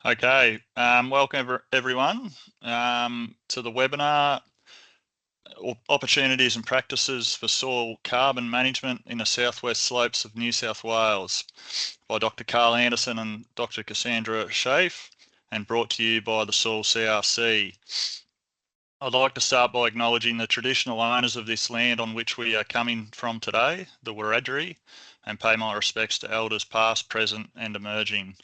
Okay, welcome everyone to the webinar, Opportunities and Practices for Soil Carbon Management in the Southwest Slopes of New South Wales by Dr Karl Andersson and Dr Cassandra Schefe, and brought to you by the Soil CRC. I'd like to start by acknowledging the traditional owners of this land on which we are coming from today, the Wiradjuri, and pay my respects to elders past, present and emerging.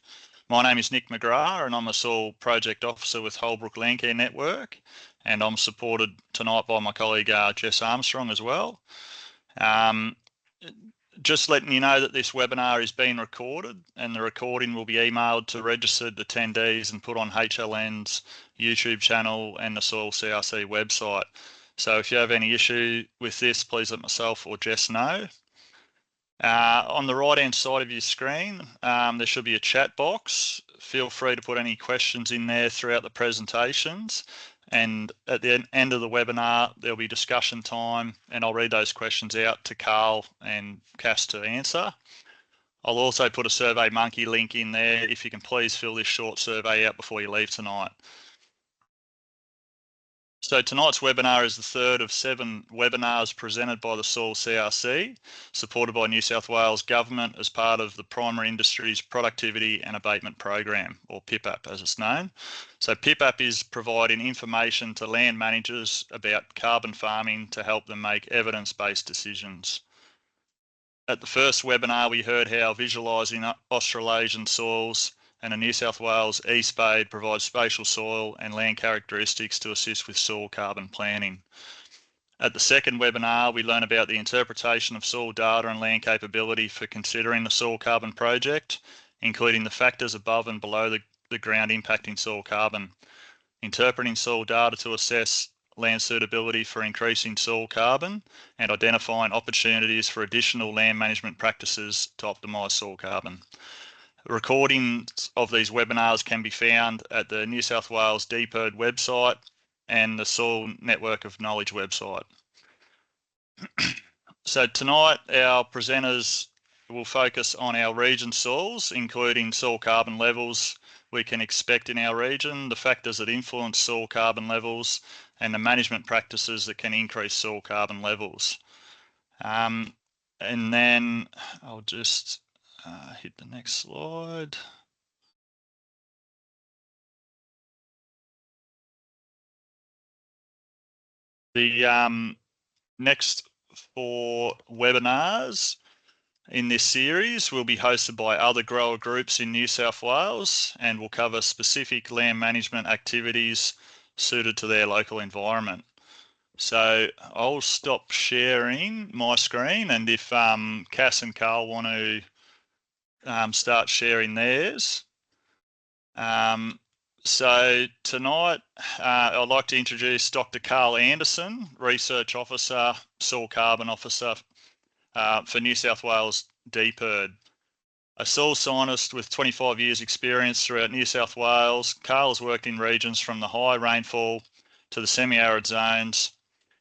My name is Nick McGrath and I'm a Soil Project Officer with Holbrook Landcare Network, and I'm supported tonight by my colleague Jess Armstrong as well. Just letting you know that this webinar is being recorded, and the recording will be emailed to registered attendees and put on HLN's YouTube channel and the Soil CRC website. So if you have any issue with this, please let myself or Jess know. On the right hand side of your screen, there should be a chat box. Feel free to put any questions in there throughout the presentations, and at the end of the webinar there'll be discussion time, and I'll read those questions out to Karl and Cass to answer. I'll also put a SurveyMonkey link in there if you can please fill this short survey out before you leave tonight. So tonight's webinar is the third of 7 webinars presented by the Soil CRC, supported by New South Wales Government as part of the Primary Industries Productivity and Abatement Program, or PIPAP as it's known. So PIPAP is providing information to land managers about carbon farming to help them make evidence-based decisions. At the first webinar, we heard how visualising Australasian soils and a New South Wales e-spade provides spatial soil and land characteristics to assist with soil carbon planning. At the second webinar, we learn about the interpretation of soil data and land capability for considering the soil carbon project, including the factors above and below the ground impacting soil carbon, interpreting soil data to assess land suitability for increasing soil carbon, and identifying opportunities for additional land management practices to optimise soil carbon. Recordings of these webinars can be found at the New South Wales DPIRD website and the Soil Network of Knowledge website. So tonight our presenters will focus on our region soils, including soil carbon levels we can expect in our region, the factors that influence soil carbon levels, and the management practices that can increase soil carbon levels. And then I'll just hit the next slide. The next 4 webinars in this series will be hosted by other grower groups in New South Wales and will cover specific land management activities suited to their local environment. So I'll stop sharing my screen, and if Cass and Karl want to start sharing theirs. So tonight I'd like to introduce Dr Karl Andersson, Research Officer, Soil Carbon Officer for New South Wales DPIRD. A soil scientist with 25 years experience throughout New South Wales, Karl has worked in regions from the high rainfall to the semi-arid zones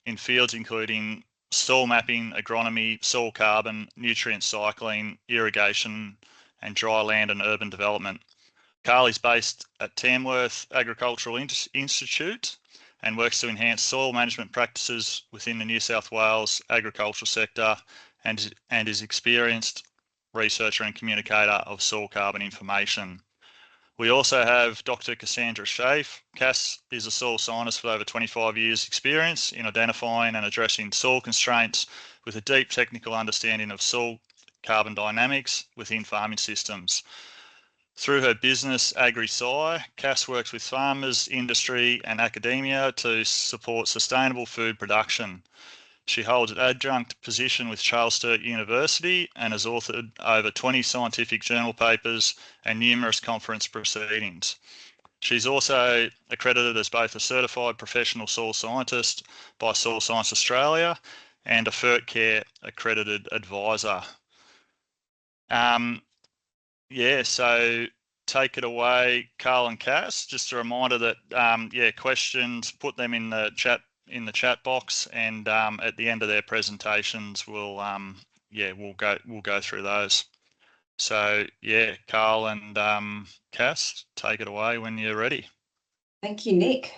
in fields including soil mapping, agronomy, soil carbon, nutrient cycling, irrigation, and dry land and urban development. Karl is based at Tamworth Agricultural Institute and works to enhance soil management practices within the New South Wales agricultural sector, and is experienced researcher and communicator of soil carbon information. We also have Dr Cassandra Schefe. Cass is a soil scientist with over 25 years experience in identifying and addressing soil constraints with a deep technical understanding of soil carbon dynamics within farming systems. Through her business, AgriSci, Cass works with farmers, industry and academia to support sustainable food production. She holds an adjunct position with Charles Sturt University and has authored over 20 scientific journal papers and numerous conference proceedings. She's also accredited as both a certified professional soil scientist by Soil Science Australia and a FERTCare accredited advisor. So take it away, Karl and Cass. Just a reminder that questions, put them in the chat box, and at the end of their presentations we'll go through those. So yeah, Carl and Cass, take it away when you're ready. Thank you, Nick.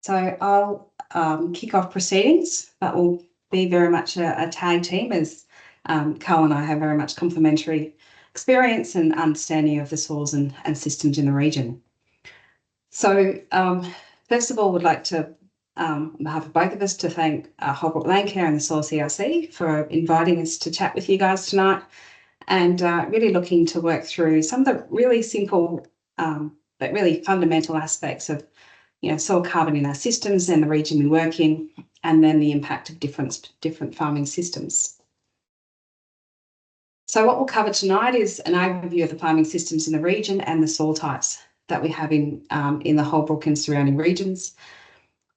So I'll kick off proceedings, but we'll be very much a tag team, as Carl and I have very much complementary experience and understanding of the soils and systems in the region. So first of all, would like to, on behalf of both of us, to thank Holbrook Landcare and the Soil CRC for inviting us to chat with you guys tonight, and really looking to work through some of the really simple but really fundamental aspects of soil carbon in our systems and the region we work in, and then the impact of different farming systems. So what we'll cover tonight is an overview of the farming systems in the region and the soil types that we have in the Holbrook and surrounding regions.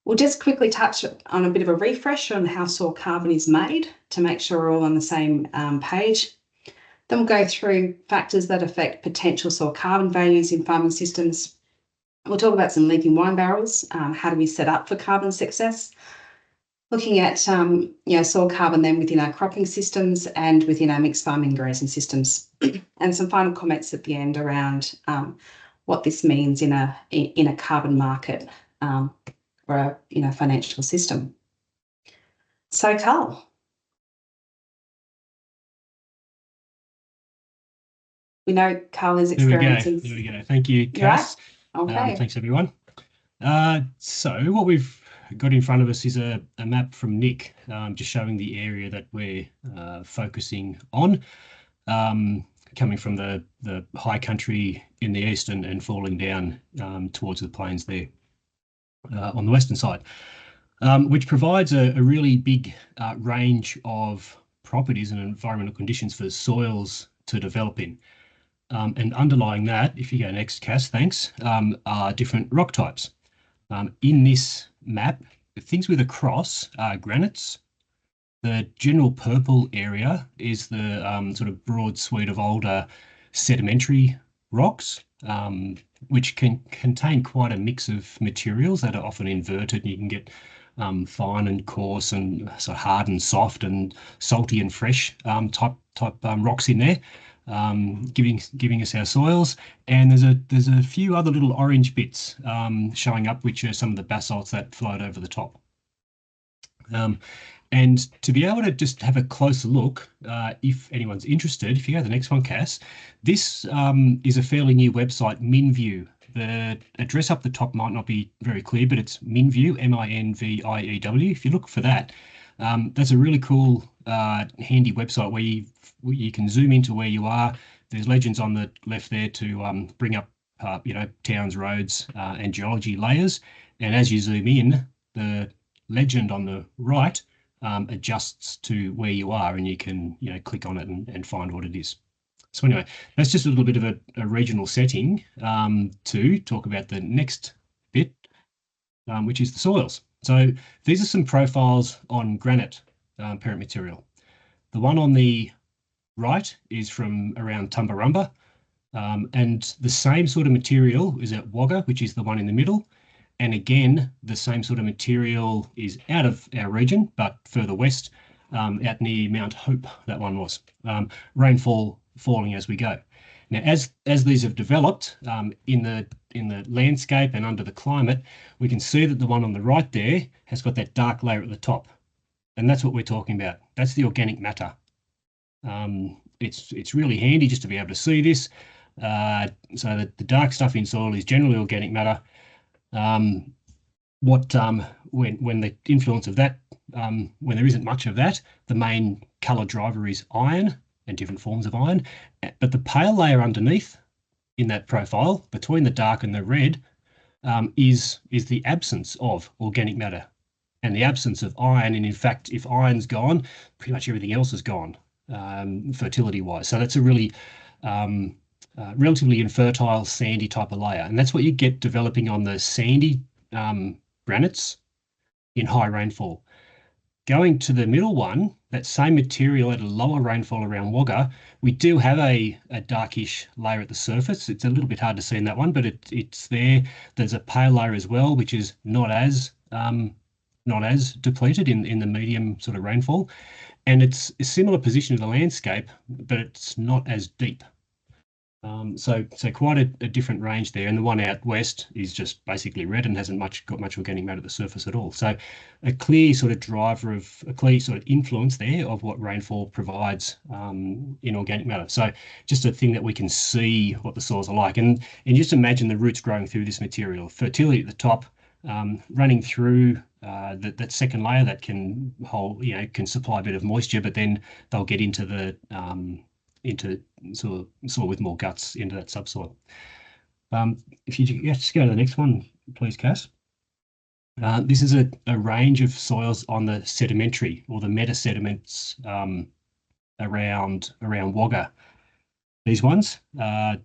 We'll just quickly touch on a bit of a refresh on how soil carbon is made to make sure we're all on the same page. Then we'll go through factors that affect potential soil carbon values in farming systems. We'll talk about some leaking wine barrels. How do we set up for carbon success? Looking at soil carbon then within our cropping systems and within our mixed farming grazing systems, and some final comments at the end around what this means in a carbon market or a financial system. So, Carl. We know Carl is experiencing. There we go. Thank you, Cass. Right? Okay. Thanks, everyone. So what we've got in front of us is a map from Nick, just showing the area that we're focusing on, coming from the high country in the east and falling down towards the plains there on the western side, which provides a really big range of properties and environmental conditions for soils to develop in. And underlying that, if you go next, Cass, thanks, are different rock types. In this map, things with a cross are granites. The general purple area is the sort of broad suite of older sedimentary rocks, which can contain quite a mix of materials that are often inverted. You can get fine and coarse and sort of hard and soft and salty and fresh type rocks in there. Giving us our soils, and there's a few other little orange bits showing up, which are some of the basalts that float over the top. And to be able to just have a closer look, if anyone's interested, if you go to the next one, Cass, this is a fairly new website, MinView. The address up the top might not be very clear, but it's MinView, MINVIEW. If you look for that, that's a really cool, handy website where you can zoom into where you are. There's legends on the left there to bring up, towns, roads, and geology layers. And as you zoom in, the legend on the right adjusts to where you are, and you can, click on it and find what it is. So anyway, that's just a little bit of a regional setting to talk about the next bit, which is the soils. So these are some profiles on granite parent material. The one on the right is from around Tumbarumba, and the same sort of material is at Wagga, which is the one in the middle. And again, the same sort of material is out of our region, but further west, out near Mount Hope, that one was. Rainfall falling as we go. Now, as these have developed in the landscape and under the climate, we can see that the one on the right there has got that dark layer at the top. And that's what we're talking about. That's the organic matter. It's really handy just to be able to see this. So that the dark stuff in soil is generally organic matter. When the influence of that, when there isn't much of that, the main colour driver is iron and different forms of iron. But the pale layer underneath in that profile, between the dark and the red, is the absence of organic matter and the absence of iron. And in fact, if iron's gone, pretty much everything else is gone, fertility-wise. So that's a really relatively infertile, sandy type of layer. And that's what you get developing on the sandy granites in high rainfall. Going to the middle one, that same material at a lower rainfall around Wagga, we do have a darkish layer at the surface. It's a little bit hard to see in that one, but it's there. There's a pale layer as well, which is not as not as depleted in the medium sort of rainfall. And it's a similar position in the landscape, but it's not as deep. So quite a different range there. And the one out west is just basically red and hasn't got much organic matter at the surface at all. So a clear sort of driver of a clear sort of influence there of what rainfall provides in organic matter. So just a thing that we can see what the soils are like. And just imagine the roots growing through this material. Fertility at the top, running through that second layer that can hold, can supply a bit of moisture, but then they'll get into the soil with more guts into that subsoil. If you just go to the next one, please, Cass. This is a range of soils on the sedimentary or the meta sediments around Wagga. These ones.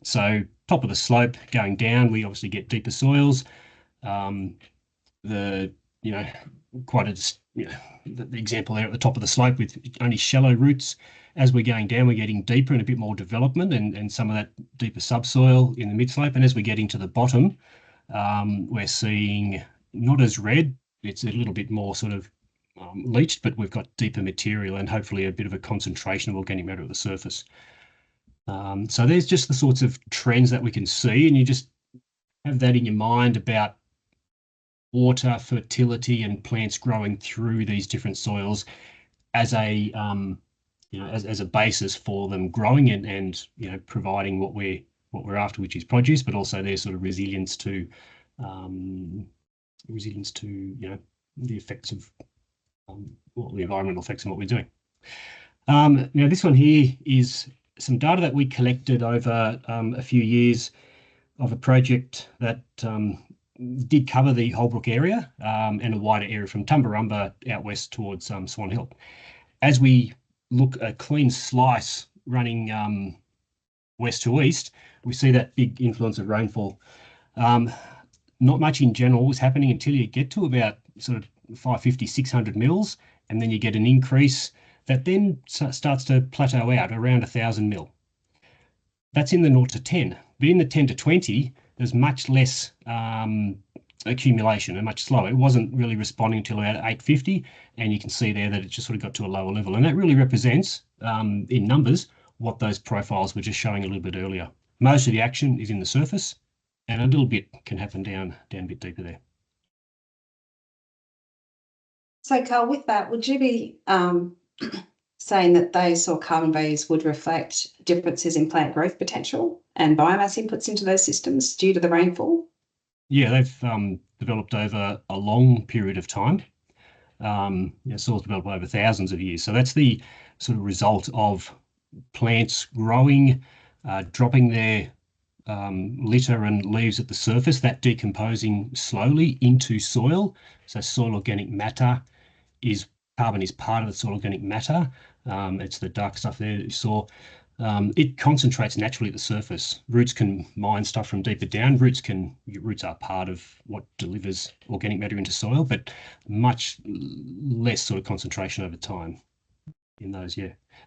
So top of the slope going down, we obviously get deeper soils. The example there at the top of the slope with only shallow roots. As we're going down, we're getting deeper and a bit more development and some of that deeper subsoil in the mid-slope. And as we're getting to the bottom, we're seeing not as red. It's a little bit more sort of leached, but we've got deeper material and hopefully a bit of a concentration of organic matter at the surface. So there's just the sorts of trends that we can see, and you just have that in your mind about water, fertility, and plants growing through these different soils as a as a basis for them growing and providing what we're after, which is produce, but also their sort of resilience to the effects of the environmental effects and what we're doing. Now this one here is some data that we collected over a few years of a project that did cover the Holbrook area and a wider area from Tumbarumba out west towards Swan Hill. As we look a clean slice running west to east, we see that big influence of rainfall. Not much in general was happening until you get to about sort of 550, 600 mils, and then you get an increase that then starts to plateau out around 1,000 mil. That's in the 0 to 10, but in the 10 to 20, there's much less accumulation and much slower. It wasn't really responding until about 850, and you can see there that it just sort of got to a lower level. And that really represents, in numbers, what those profiles were just showing a little bit earlier. Most of the action is in the surface, and a little bit can happen down a bit deeper there. So, Karl, with that, would you be saying that those soil carbon values would reflect differences in plant growth potential and biomass inputs into those systems due to the rainfall? Yeah, they've developed over a long period of time. Soils developed over thousands of years. So that's the sort of result of plants growing, dropping their litter and leaves at the surface, that decomposing slowly into soil. So soil organic matter carbon is part of the soil organic matter. It's the dark stuff there that you saw. It concentrates naturally at the surface. Roots can mine stuff from deeper down. Roots are part of what delivers organic matter into soil, but much less sort of concentration over time in those,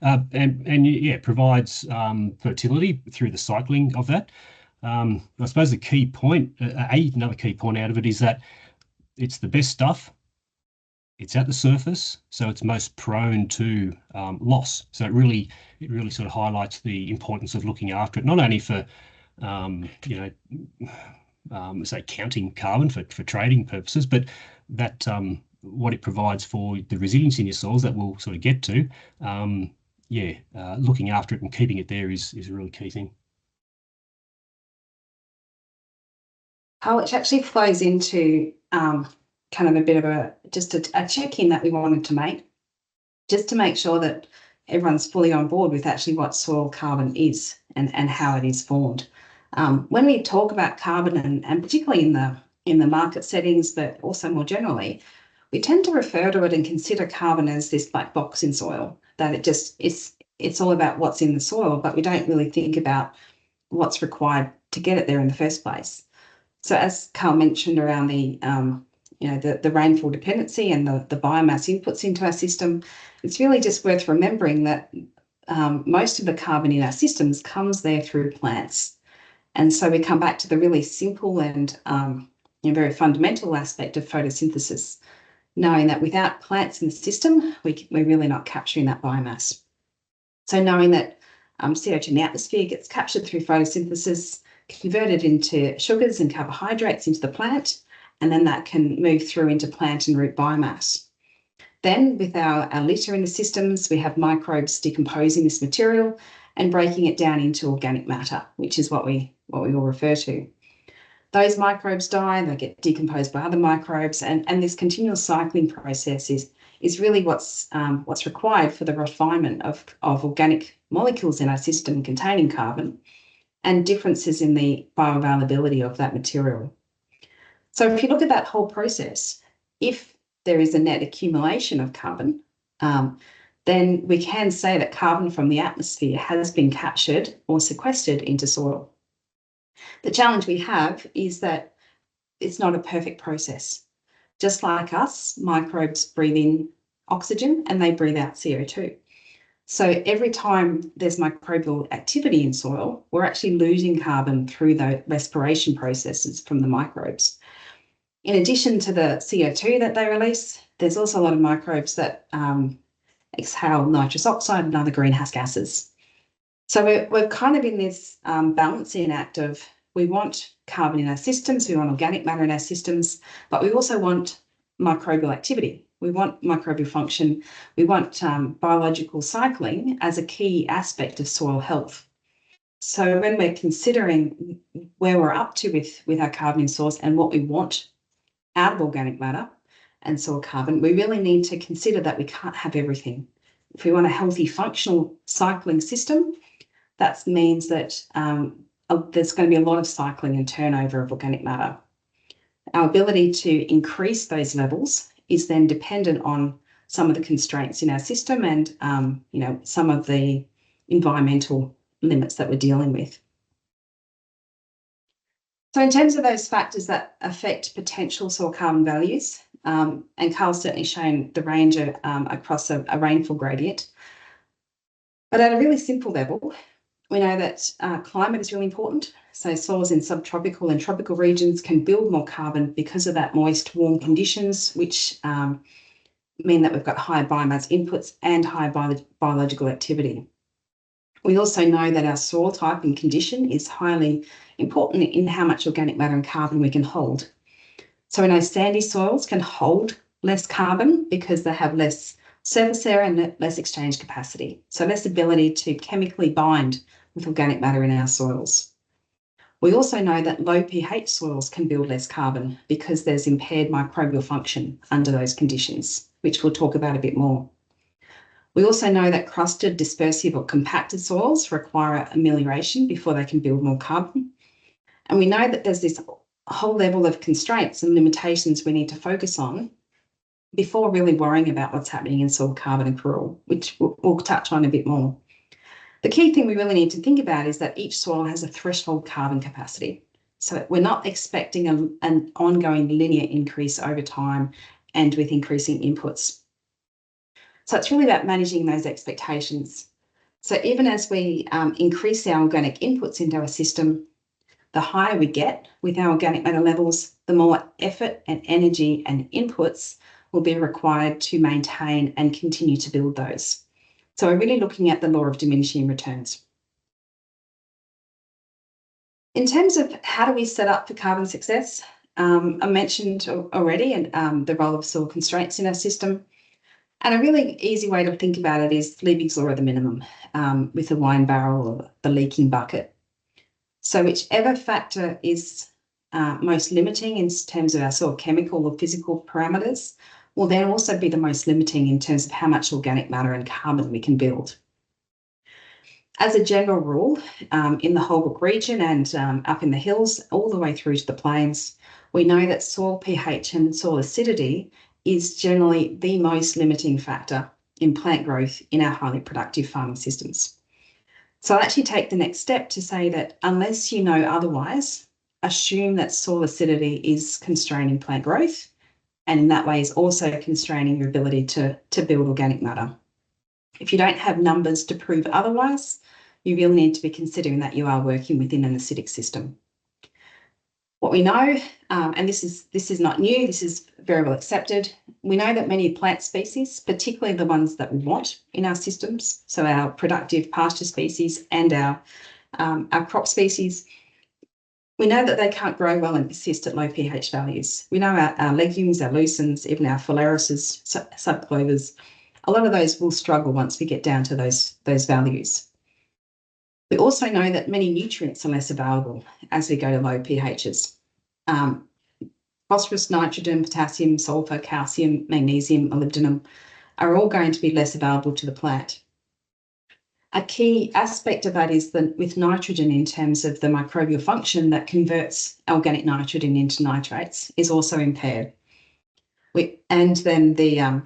and provides fertility through the cycling of that. I suppose the key point, another key point out of it is that it's the best stuff. It's at the surface, so it's most prone to loss. So it really sort of highlights the importance of looking after it, not only for say counting carbon for trading purposes, but that what it provides for the resilience in your soils that we'll sort of get to. Looking after it and keeping it there is a really key thing. How it actually flows into kind of a bit of a check-in that we wanted to make, just to make sure that everyone's fully on board with actually what soil carbon is and how it is formed. When we talk about carbon and particularly in the market settings, but also more generally, we tend to refer to it and consider carbon as this black box in soil, that it's all about what's in the soil, but we don't really think about what's required to get it there in the first place. So as Karl mentioned around the rainfall dependency and the biomass inputs into our system, it's really just worth remembering that most of the carbon in our systems comes there through plants. And so we come back to the really simple and very fundamental aspect of photosynthesis. knowing that without plants in the system, we're really not capturing that biomass. So knowing that CO2 in the atmosphere gets captured through photosynthesis, converted into sugars and carbohydrates into the plant, and then that can move through into plant and root biomass. Then with our litter in the systems, we have microbes decomposing this material and breaking it down into organic matter, which is what we all refer to. Those microbes die, they get decomposed by other microbes, and this continual cycling process is really what's required for the refinement of organic molecules in our system containing carbon and differences in the bioavailability of that material. So if you look at that whole process, if there is a net accumulation of carbon, then we can say that carbon from the atmosphere has been captured or sequestered into soil. The challenge we have is that it's not a perfect process. Just like us, microbes breathe in oxygen and they breathe out CO2. So every time there's microbial activity in soil, we're actually losing carbon through the respiration processes from the microbes. In addition to the CO2 that they release, there's also a lot of microbes that exhale nitrous oxide and other greenhouse gases. So we're kind of in this balancing act of we want carbon in our systems, we want organic matter in our systems, but we also want microbial activity. We want microbial function. We want biological cycling as a key aspect of soil health. So when we're considering where we're up to with our carbon in soils and what we want out of organic matter and soil carbon, we really need to consider that we can't have everything. If we want a healthy, functional cycling system, that means that there's going to be a lot of cycling and turnover of organic matter. Our ability to increase those levels is then dependent on some of the constraints in our system and some of the environmental limits that we're dealing with. So in terms of those factors that affect potential soil carbon values, and Karl's certainly shown the range across a rainfall gradient, but at a really simple level, we know that climate is really important. So soils in subtropical and tropical regions can build more carbon because of that moist, warm conditions, which mean that we've got higher biomass inputs and higher biological activity. We also know that our soil type and condition is highly important in how much organic matter and carbon we can hold. So we know sandy soils can hold less carbon because they have less surface area and less exchange capacity, so less ability to chemically bind with organic matter in our soils. We also know that low pH soils can build less carbon because there's impaired microbial function under those conditions, which we'll talk about a bit more. We also know that crusted, dispersive or compacted soils require amelioration before they can build more carbon. And we know that there's this whole level of constraints and limitations we need to focus on before really worrying about what's happening in soil carbon accrual, which we'll touch on a bit more. The key thing we really need to think about is that each soil has a threshold carbon capacity. So we're not expecting an ongoing linear increase over time and with increasing inputs. So it's really about managing those expectations. So even as we increase our organic inputs into our system, the higher we get with our organic matter levels, the more effort and energy and inputs will be required to maintain and continue to build those. So we're really looking at the law of diminishing returns. In terms of how do we set up for carbon success, I mentioned already the role of soil constraints in our system. And a really easy way to think about it is Liebig's law of the minimum with the wine barrel or the leaking bucket. So whichever factor is most limiting in terms of our soil chemical or physical parameters will then also be the most limiting in terms of how much organic matter and carbon we can build. As a general rule, in the Holbrook region and up in the hills, all the way through to the plains, we know that soil pH and soil acidity is generally the most limiting factor in plant growth in our highly productive farming systems. So I'll actually take the next step to say that unless you know otherwise, assume that soil acidity is constraining plant growth, and in that way is also constraining your ability to build organic matter. If you don't have numbers to prove otherwise, you really need to be considering that you are working within an acidic system. What we know, and this is not new, this is very well accepted. We know that many plant species, particularly the ones that we want in our systems, so our productive pasture species and our crop species, we know that they can't grow well and persist at low pH values. We know our legumes, our lucines, even our phalaris, subclovers, a lot of those will struggle once we get down to those values. We also know that many nutrients are less available as we go to low pHs. Phosphorus, nitrogen, potassium, sulfur, calcium, magnesium, molybdenum are all going to be less available to the plant. A key aspect of that is that with nitrogen, in terms of the microbial function that converts organic nitrogen into nitrates, is also impaired. And then the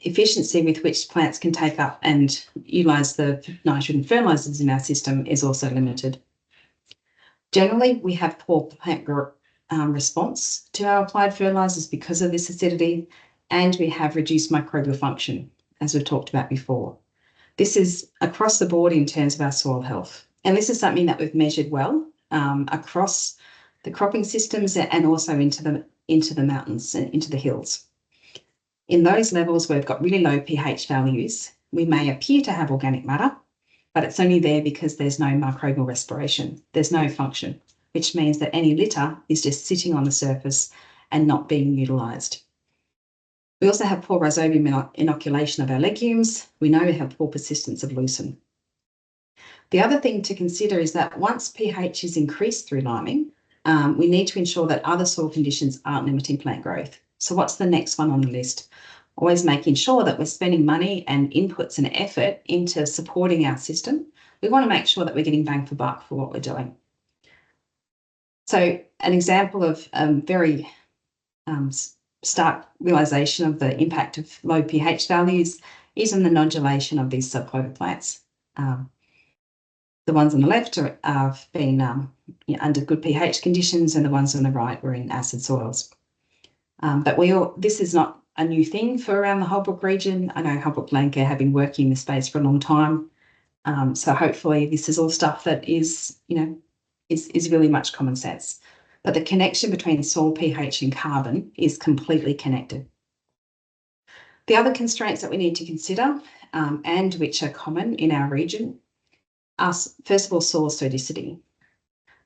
efficiency with which plants can take up and utilise the nitrogen fertilisers in our system is also limited. Generally, we have poor plant response to our applied fertilisers because of this acidity, and we have reduced microbial function, as we've talked about before. This is across the board in terms of our soil health, and this is something that we've measured well across the cropping systems and also into the mountains and into the hills. In those levels where we've got really low pH values, we may appear to have organic matter, but it's only there because there's no microbial respiration. There's no function, which means that any litter is just sitting on the surface and not being utilised. We also have poor rhizobium inoculation of our legumes. We know we have poor persistence of lucerne. The other thing to consider is that once pH is increased through liming, we need to ensure that other soil conditions aren't limiting plant growth. So what's the next one on the list? Always making sure that we're spending money and inputs and effort into supporting our system. We want to make sure that we're getting bang for buck for what we're doing. So an example of very stark realisation of the impact of low pH values is in the nodulation of these subclover plants. The ones on the left have been under good pH conditions, and the ones on the right were in acid soils. But this is not a new thing for around the Holbrook region. I know Holbrook Landcare have been working in this space for a long time. So hopefully this is all stuff that is really much common sense. But the connection between soil pH and carbon is completely connected. The other constraints that we need to consider, and which are common in our region, are first of all soil acidity.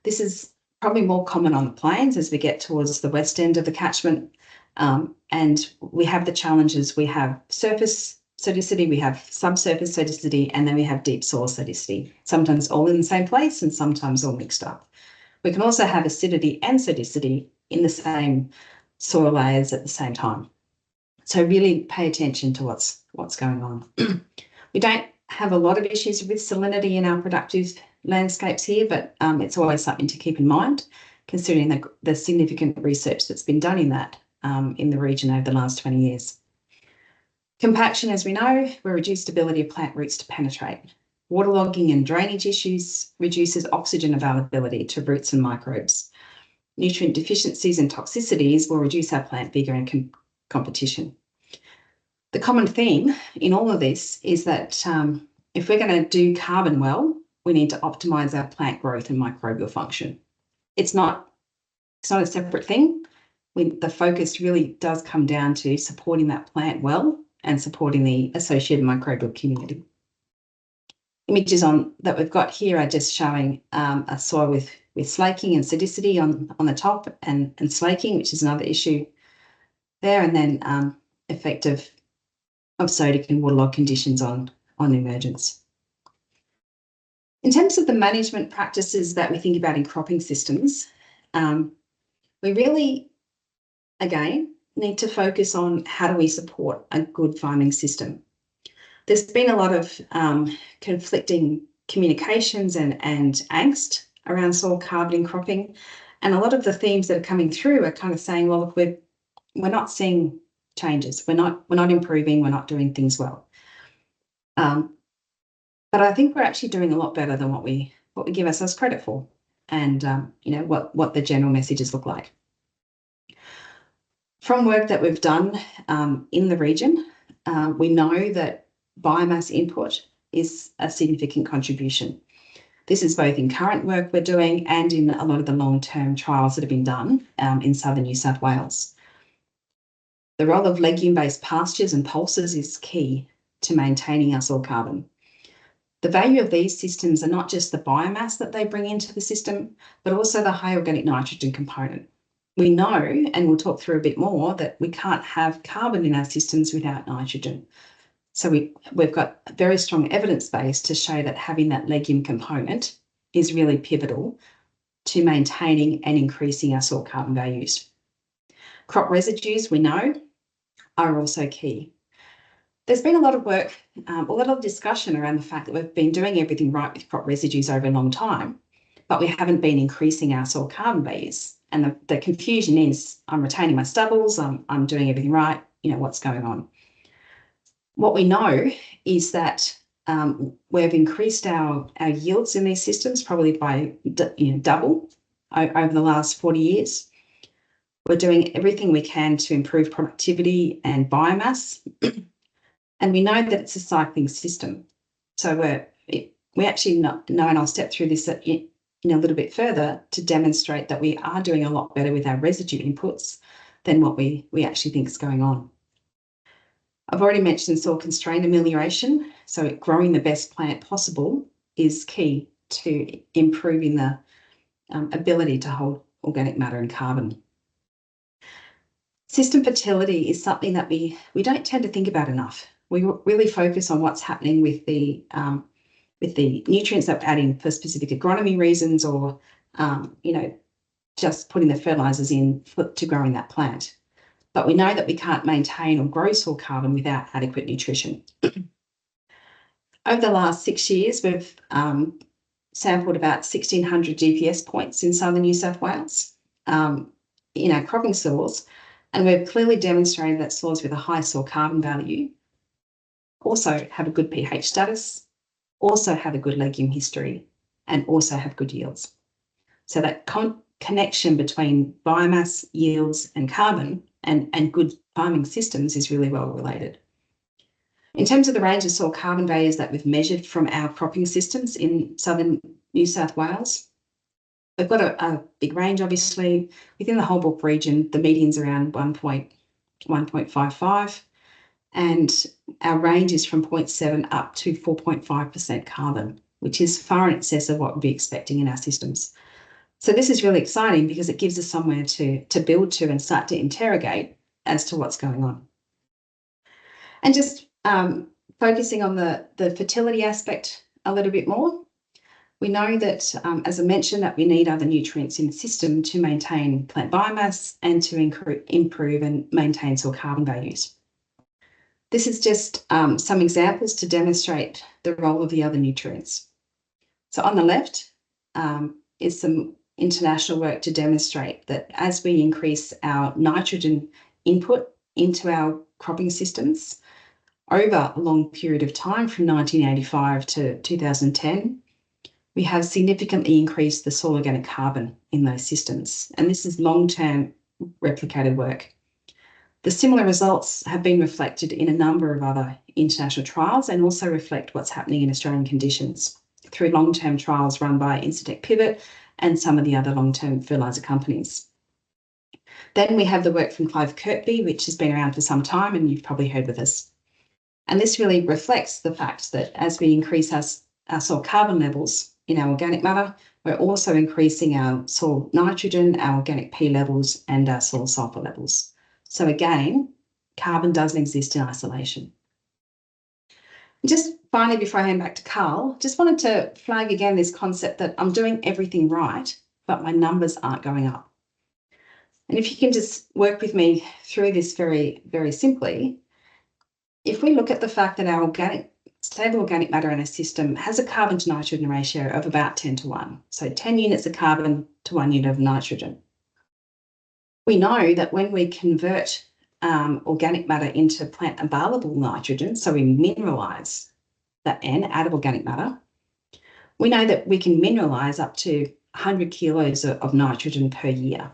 This is probably more common on the plains as we get towards the west end of the catchment, and we have the challenges. We have surface sodicity, we have subsurface sodicity, and then we have deep soil sodicity, sometimes all in the same place and sometimes all mixed up. We can also have acidity and sodicity in the same soil layers at the same time. So really pay attention to what's going on. We don't have a lot of issues with salinity in our productive landscapes here, but it's always something to keep in mind, considering the significant research that's been done in that in the region over the last 20 years. Compaction, as we know, where reduced ability of plant roots to penetrate. Waterlogging and drainage issues reduces oxygen availability to roots and microbes. Nutrient deficiencies and toxicities will reduce our plant vigour and competition. The common theme in all of this is that if we're going to do carbon well, we need to optimise our plant growth and microbial function. It's not a separate thing. The focus really does come down to supporting that plant well and supporting the associated microbial community. Images that we've got here are just showing a soil with slaking and sodicity on the top and slaking, which is another issue there, and then effect of sodic and waterlogged conditions on emergence. In terms of the management practices that we think about in cropping systems, we really, again, need to focus on how do we support a good farming system. There's been a lot of conflicting communications and angst around soil carbon in cropping, and a lot of the themes that are coming through are kind of saying, well, look, we're not seeing changes, we're not improving, we're not doing things well. But I think we're actually doing a lot better than what we give ourselves credit for, and what the general messages look like. From work that we've done in the region, we know that biomass input is a significant contribution. This is both in current work we're doing and in a lot of the long-term trials that have been done in southern New South Wales. The role of legume-based pastures and pulses is key to maintaining our soil carbon. The value of these systems are not just the biomass that they bring into the system, but also the high organic nitrogen component. We know, and we'll talk through a bit more, that we can't have carbon in our systems without nitrogen. So we've got a very strong evidence base to show that having that legume component is really pivotal to maintaining and increasing our soil carbon values. Crop residues, we know, are also key. There's been a lot of work, a lot of discussion around the fact that we've been doing everything right with crop residues over a long time, but we haven't been increasing our soil carbon values. And the confusion is, I'm retaining my stubbles, I'm doing everything right, what's going on? What we know is that we've increased our yields in these systems probably by double over the last 40 years. We're doing everything we can to improve productivity and biomass. And we know that it's a cycling system. So we actually know, and I'll step through this a little bit further to demonstrate that we are doing a lot better with our residue inputs than what we actually think is going on. I've already mentioned soil constraint amelioration. So growing the best plant possible is key to improving the ability to hold organic matter and carbon. System fertility is something that we don't tend to think about enough. We really focus on what's happening with the nutrients that we're adding for specific agronomy reasons, or just putting the fertilizers in to growing that plant. But we know that we can't maintain or grow soil carbon without adequate nutrition. Over the last 6 years, we've sampled about 1,600 GPS points in southern New South Wales in our cropping soils, and we've clearly demonstrated that soils with a high soil carbon value also have a good pH status, also have a good legume history, and also have good yields. So that connection between biomass, yields, and carbon and good farming systems is really well related. In terms of the range of soil carbon values that we've measured from our cropping systems in southern New South Wales, we've got a big range, obviously. Within the Holbrook region, the median's around 1.55, and our range is from 0.7 up to 4.5% carbon, which is far in excess of what we'd be expecting in our systems. So this is really exciting because it gives us somewhere to build to and start to interrogate as to what's going on. And just focusing on the fertility aspect a little bit more, we know that, as I mentioned, that we need other nutrients in the system to maintain plant biomass and to improve and maintain soil carbon values. This is just some examples to demonstrate the role of the other nutrients. So on the left is some international work to demonstrate that as we increase our nitrogen input into our cropping systems over a long period of time from 1985 to 2010, we have significantly increased the soil organic carbon in those systems. And this is long-term replicated work. The similar results have been reflected in a number of other international trials and also reflect what's happening in Australian conditions through long-term trials run by Incitec Pivot and some of the other long-term fertiliser companies. Then we have the work from Clive Kirkby, which has been around for some time and you've probably heard with us. And this really reflects the fact that as we increase our soil carbon levels in our organic matter, we're also increasing our soil nitrogen, our organic P levels, and our soil sulphur levels. So again, carbon doesn't exist in isolation. Just finally, before I hand back to Karl, just wanted to flag again this concept that I'm doing everything right, but my numbers aren't going up. And if you can just work with me through this very, very simply, if we look at the fact that our stable organic matter in a system has a carbon to nitrogen ratio of about 10 to 1, so 10 units of carbon to 1 unit of nitrogen. We know that when we convert organic matter into plant available nitrogen, so we mineralise that N out of organic matter, we know that we can mineralise up to 100 kilos of nitrogen per year.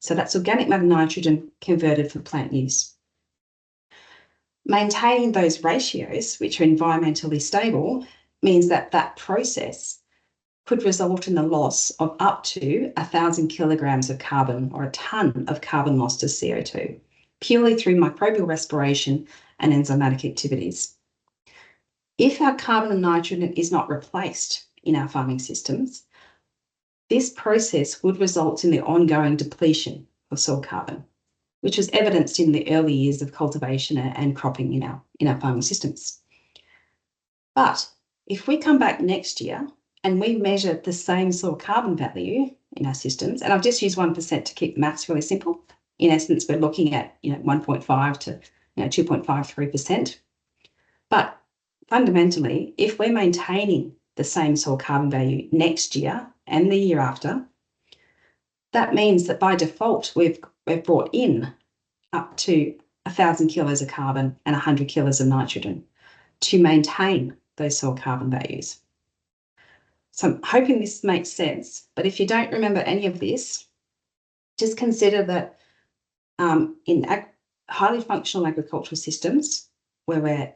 So that's organic matter nitrogen converted for plant use. Maintaining those ratios, which are environmentally stable, means that that process could result in the loss of up to 1,000 kilograms of carbon or a tonne of carbon lost as CO2, purely through microbial respiration and enzymatic activities. If our carbon and nitrogen is not replaced in our farming systems, this process would result in the ongoing depletion of soil carbon, which was evidenced in the early years of cultivation and cropping in our farming systems. But if we come back next year and we measure the same soil carbon value in our systems, and I've just used 1% to keep maths really simple. In essence, we're looking at 1.5 to 2.53%. But fundamentally, if we're maintaining the same soil carbon value next year and the year after, that means that by default we've brought in up to 1,000 kilos of carbon and 100 kilos of nitrogen to maintain those soil carbon values. So I'm hoping this makes sense, but if you don't remember any of this, just consider that in highly functional agricultural systems where we're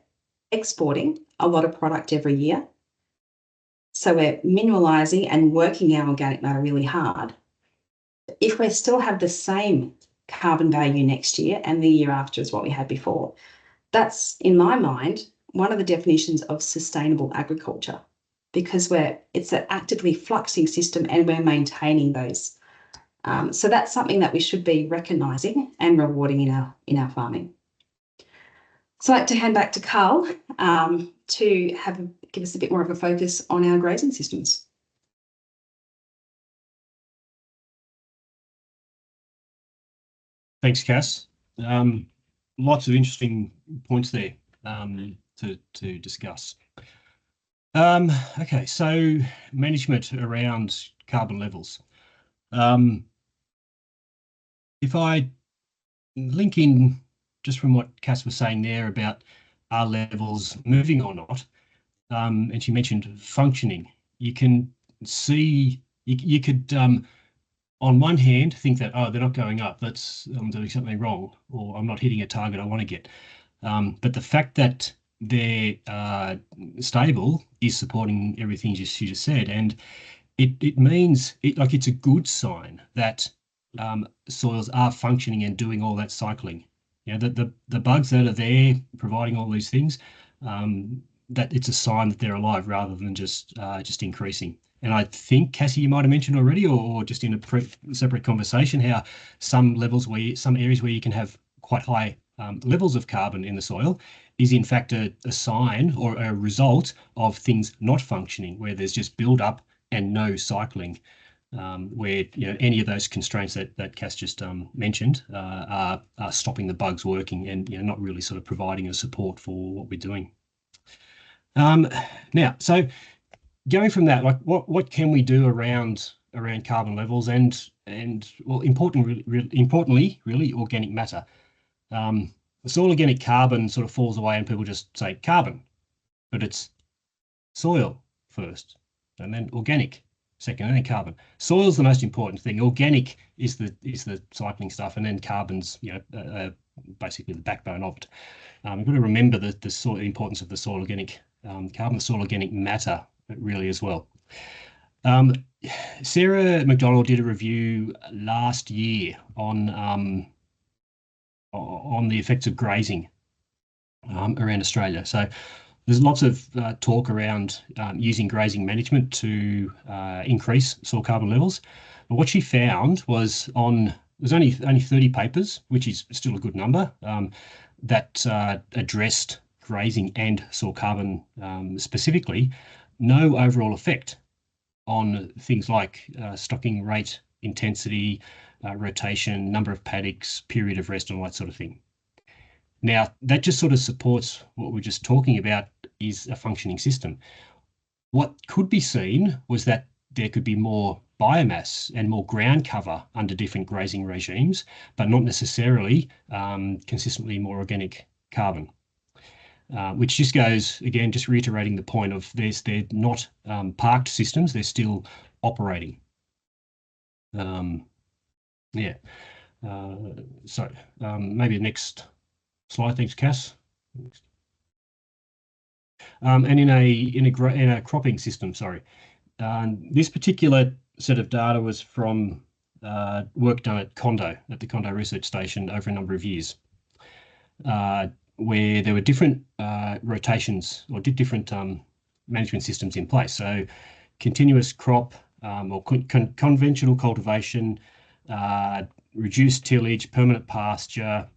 exporting a lot of product every year, so we're mineralising and working our organic matter really hard. If we still have the same carbon value next year and the year after as what we had before, that's, in my mind, one of the definitions of sustainable agriculture, because it's an actively fluxing system and we're maintaining those. So that's something that we should be recognising and rewarding in our farming. So I'd like to hand back to Karl to give us a bit more of a focus on our grazing systems. Thanks, Cass. Lots of interesting points there to discuss. Okay, so management around carbon levels. If I link in just from what Cass was saying there about are levels moving or not, and she mentioned functioning, you can see, you could on one hand think that, oh, they're not going up, I'm doing something wrong, or I'm not hitting a target I want to get. But the fact that they're stable is supporting everything you just said, and it means it's a good sign that soils are functioning and doing all that cycling. The bugs that are there providing all these things, that it's a sign that they're alive rather than just increasing. And I think, Cassie, you might have mentioned already, or just in a separate conversation, how some areas where you can have quite high levels of carbon in the soil is in fact a sign or a result of things not functioning, where there's just build up and no cycling, where any of those constraints that Cass just mentioned are stopping the bugs working and not really sort of providing a support for what we're doing. Now, so going from that, like what can we do around carbon levels and well, importantly, really organic matter. Soil organic carbon sort of falls away and people just say carbon, but it's soil first and then organic second and then carbon. Soil's the most important thing. Organic is the cycling stuff, and then carbon's basically the backbone of it. We've got to remember the importance of the soil organic carbon, the soil organic matter really as well. Sarah McDonald did a review last year on the effects of grazing around Australia. So there's lots of talk around using grazing management to increase soil carbon levels. But what she found was there's only 30 papers, which is still a good number, that addressed grazing and soil carbon specifically. No overall effect on things like stocking rate, intensity, rotation, number of paddocks, period of rest, and all that sort of thing. Now, that just sort of supports what we're just talking about is a functioning system. What could be seen was that there could be more biomass and more ground cover under different grazing regimes, but not necessarily consistently more organic carbon. Which just goes, again, just reiterating the point of they're not parked systems, they're still operating. Yeah. So maybe the next slide. Thanks, Cass. And in a cropping system, sorry, This particular set of data was from work done at the Condo Research Station over a number of years, where there were different rotations or different management systems in place. So continuous crop or conventional cultivation, reduced tillage, permanent pasture,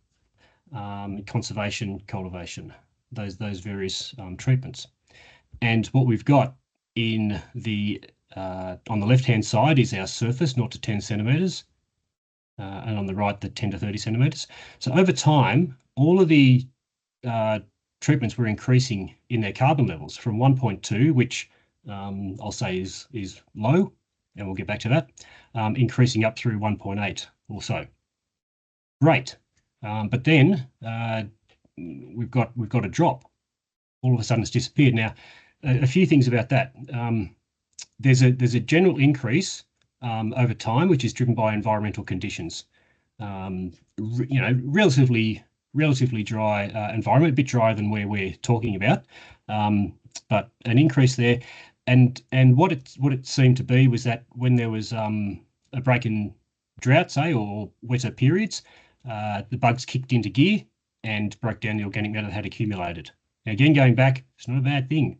conservation cultivation, those various treatments. And what we've got in the on the left-hand side is our surface, 0 to 10 centimetres, and on the right, the 10 to 30 centimetres. So over time, all of the treatments were increasing in their carbon levels from 1.2, which I'll say is low, and we'll get back to that, increasing up through 1.8 or so. Great, but then we've got a drop. All of a sudden, it's disappeared. Now, a few things about that. There's a general increase over time, which is driven by environmental conditions. Relatively dry environment, a bit drier than where we're talking about, but an increase there. And what it seemed to be was that when there was a break in drought, say, or wetter periods, the bugs kicked into gear and broke down the organic matter that had accumulated. Now, again, going back, it's not a bad thing.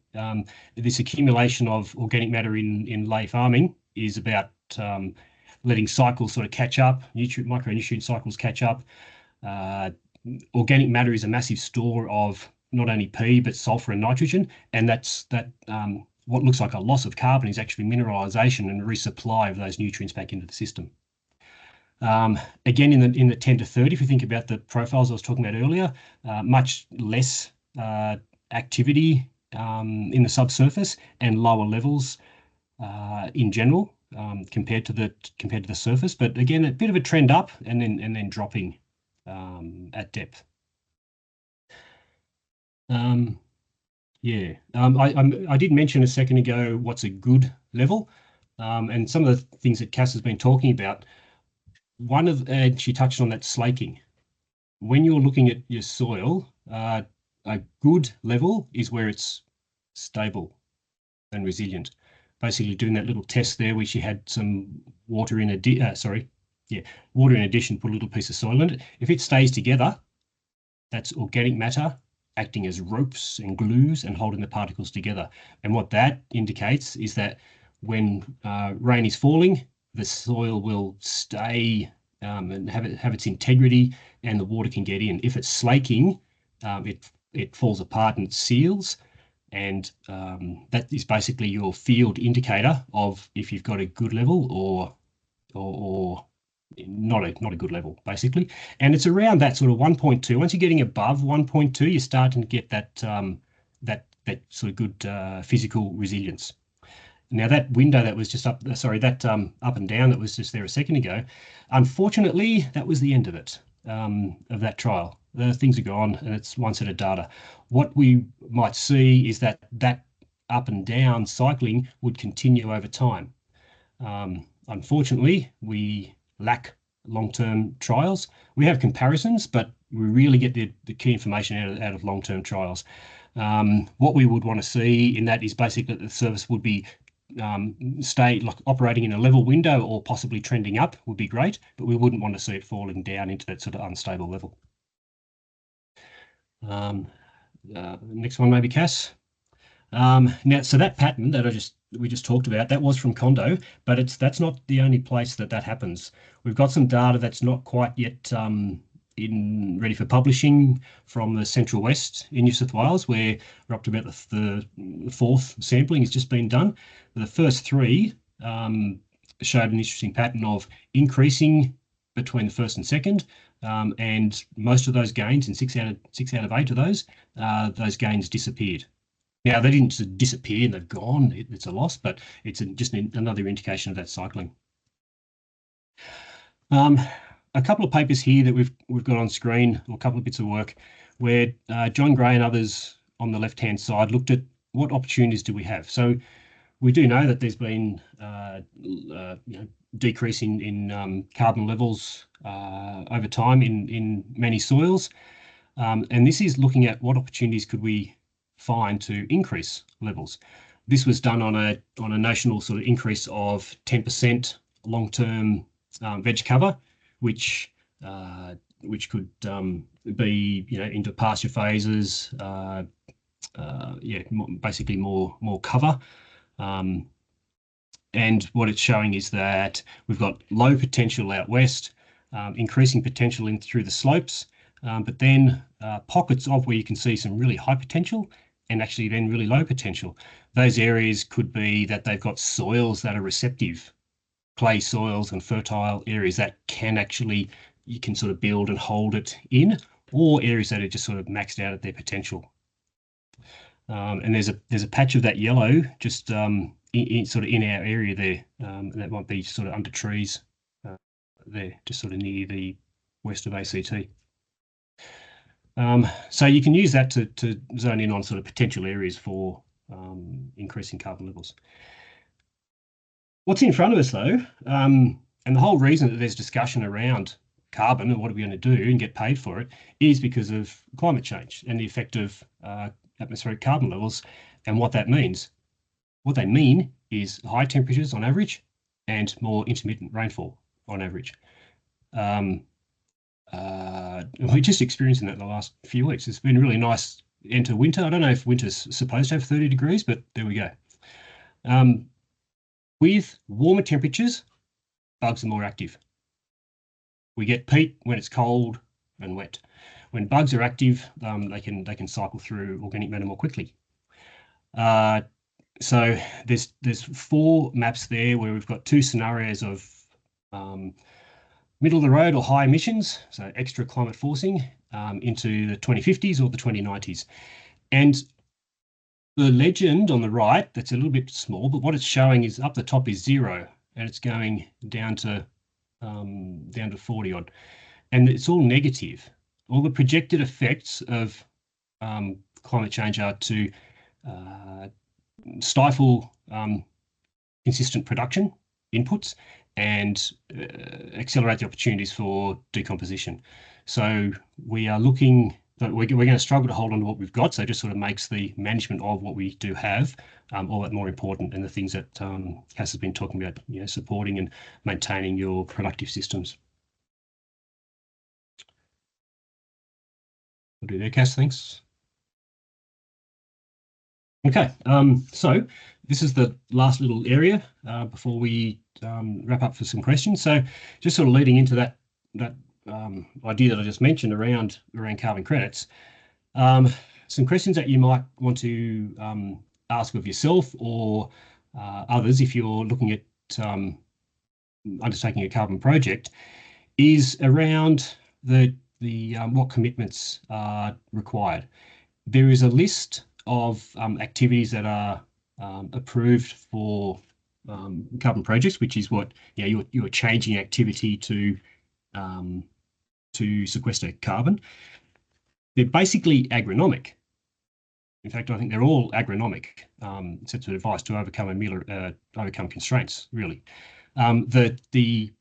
This accumulation of organic matter in lay farming is about letting cycles sort of catch up, micronutrient cycles catch up. Organic matter is a massive store of not only P, but sulfur and nitrogen, and what looks like a loss of carbon is actually mineralization and resupply of those nutrients back into the system. Again, in the 10 to 30, if you think about the profiles I was talking about earlier, much less activity in the subsurface and lower levels in general compared to the surface. But again, a bit of a trend up and then dropping at depth. I did mention a second ago what's a good level, and some of the things that Cass has been talking about. She touched on that slaking. When you're looking at your soil, a good level is where it's stable and resilient. Basically, doing that little test there, where she had some water in addition, put a little piece of soil in it. If it stays together, that's organic matter acting as ropes and glues and holding the particles together. And what that indicates is that when rain is falling, the soil will stay and have its integrity, and the water can get in. If it's slaking, it falls apart and it seals, and that is basically your field indicator of if you've got a good level or not a good level, basically. And it's around that sort of 1.2. Once you're getting above 1.2, you're starting to get that sort of good physical resilience. Now, that window that was just up and down that was just there a second ago, unfortunately, that was the end of it, of that trial. The things are gone, and it's one set of data. What we might see is that up and down cycling would continue over time. Unfortunately, we lack long-term trials. We have comparisons, but we really get the key information out of long-term trials. What we would want to see in that is basically that the service would be operating in a level window or possibly trending up would be great, but we wouldn't want to see it falling down into that sort of unstable level. Next one, maybe Cass. Now, so that pattern that we just talked about, that was from Condo, but that's not the only place that happens. We've got some data that's not quite yet ready for publishing from the Central West in New South Wales, where we're up to about the fourth sampling has just been done. The first three showed an interesting pattern of increasing between the first and second, and most of those gains, in 6 out of 8 of those gains disappeared. Now, they didn't disappear and they've gone, it's a loss, but it's just another indication of that cycling. A couple of papers here that we've got on screen, or a couple of bits of work, where John Gray and others on the left-hand side looked at what opportunities do we have. So we do know that there's been decrease in carbon levels over time in many soils, and this is looking at what opportunities could we find to increase levels. This was done on a national sort of increase of 10% long-term veg cover, which could be, you know, into pasture phases. Yeah, basically more cover. And what it's showing is that we've got low potential out west, increasing potential in through the slopes, but then pockets of where you can see some really high potential and actually then really low potential. Those areas could be that they've got soils that are receptive, clay soils and fertile areas that can actually, you can sort of build and hold it in, or areas that are just sort of maxed out at their potential. And there's a patch of that yellow just sort of in our area there, and that might be sort of under trees there, just sort of near the west of ACT. So you can use that to zone in on sort of potential areas for increasing carbon levels. What's in front of us though, and the whole reason that there's discussion around carbon and what are we going to do and get paid for it is because of climate change and the effect of atmospheric carbon levels and what that means. What they mean is high temperatures on average and more intermittent rainfall on average. We just experienced that in the last few weeks. It's been a really nice end to winter. I don't know if winter's supposed to have 30 degrees, but there we go. With warmer temperatures, bugs are more active. We get peat when it's cold and wet. When bugs are active, they can cycle through organic matter more quickly. So there's 4 maps there where we've got 2 scenarios of middle of the road or high emissions, so extra climate forcing into the 2050s or the 2090s. And the legend on the right, that's a little bit small, but what it's showing is up the top is 0 and it's going down to 40 odd. And it's all negative. All the projected effects of climate change are to stifle consistent production inputs and accelerate the opportunities for decomposition. So we are looking, we're going to struggle to hold on to what we've got. So it just sort of makes the management of what we do have all that more important, and the things that Cass has been talking about, you know, supporting and maintaining your productive systems. We'll do there, Cass, thanks. Okay, so this is the last little area before we wrap up for some questions. So just sort of leading into that idea that I just mentioned around carbon credits, some questions that you might want to ask of yourself or others if you're looking at undertaking a carbon project is around what commitments are required. There is a list of activities that are approved for carbon projects, which is what, you know, you're changing activity to sequester carbon. They're basically agronomic. In fact, I think they're all agronomic sets of advice to overcome constraints. Really, the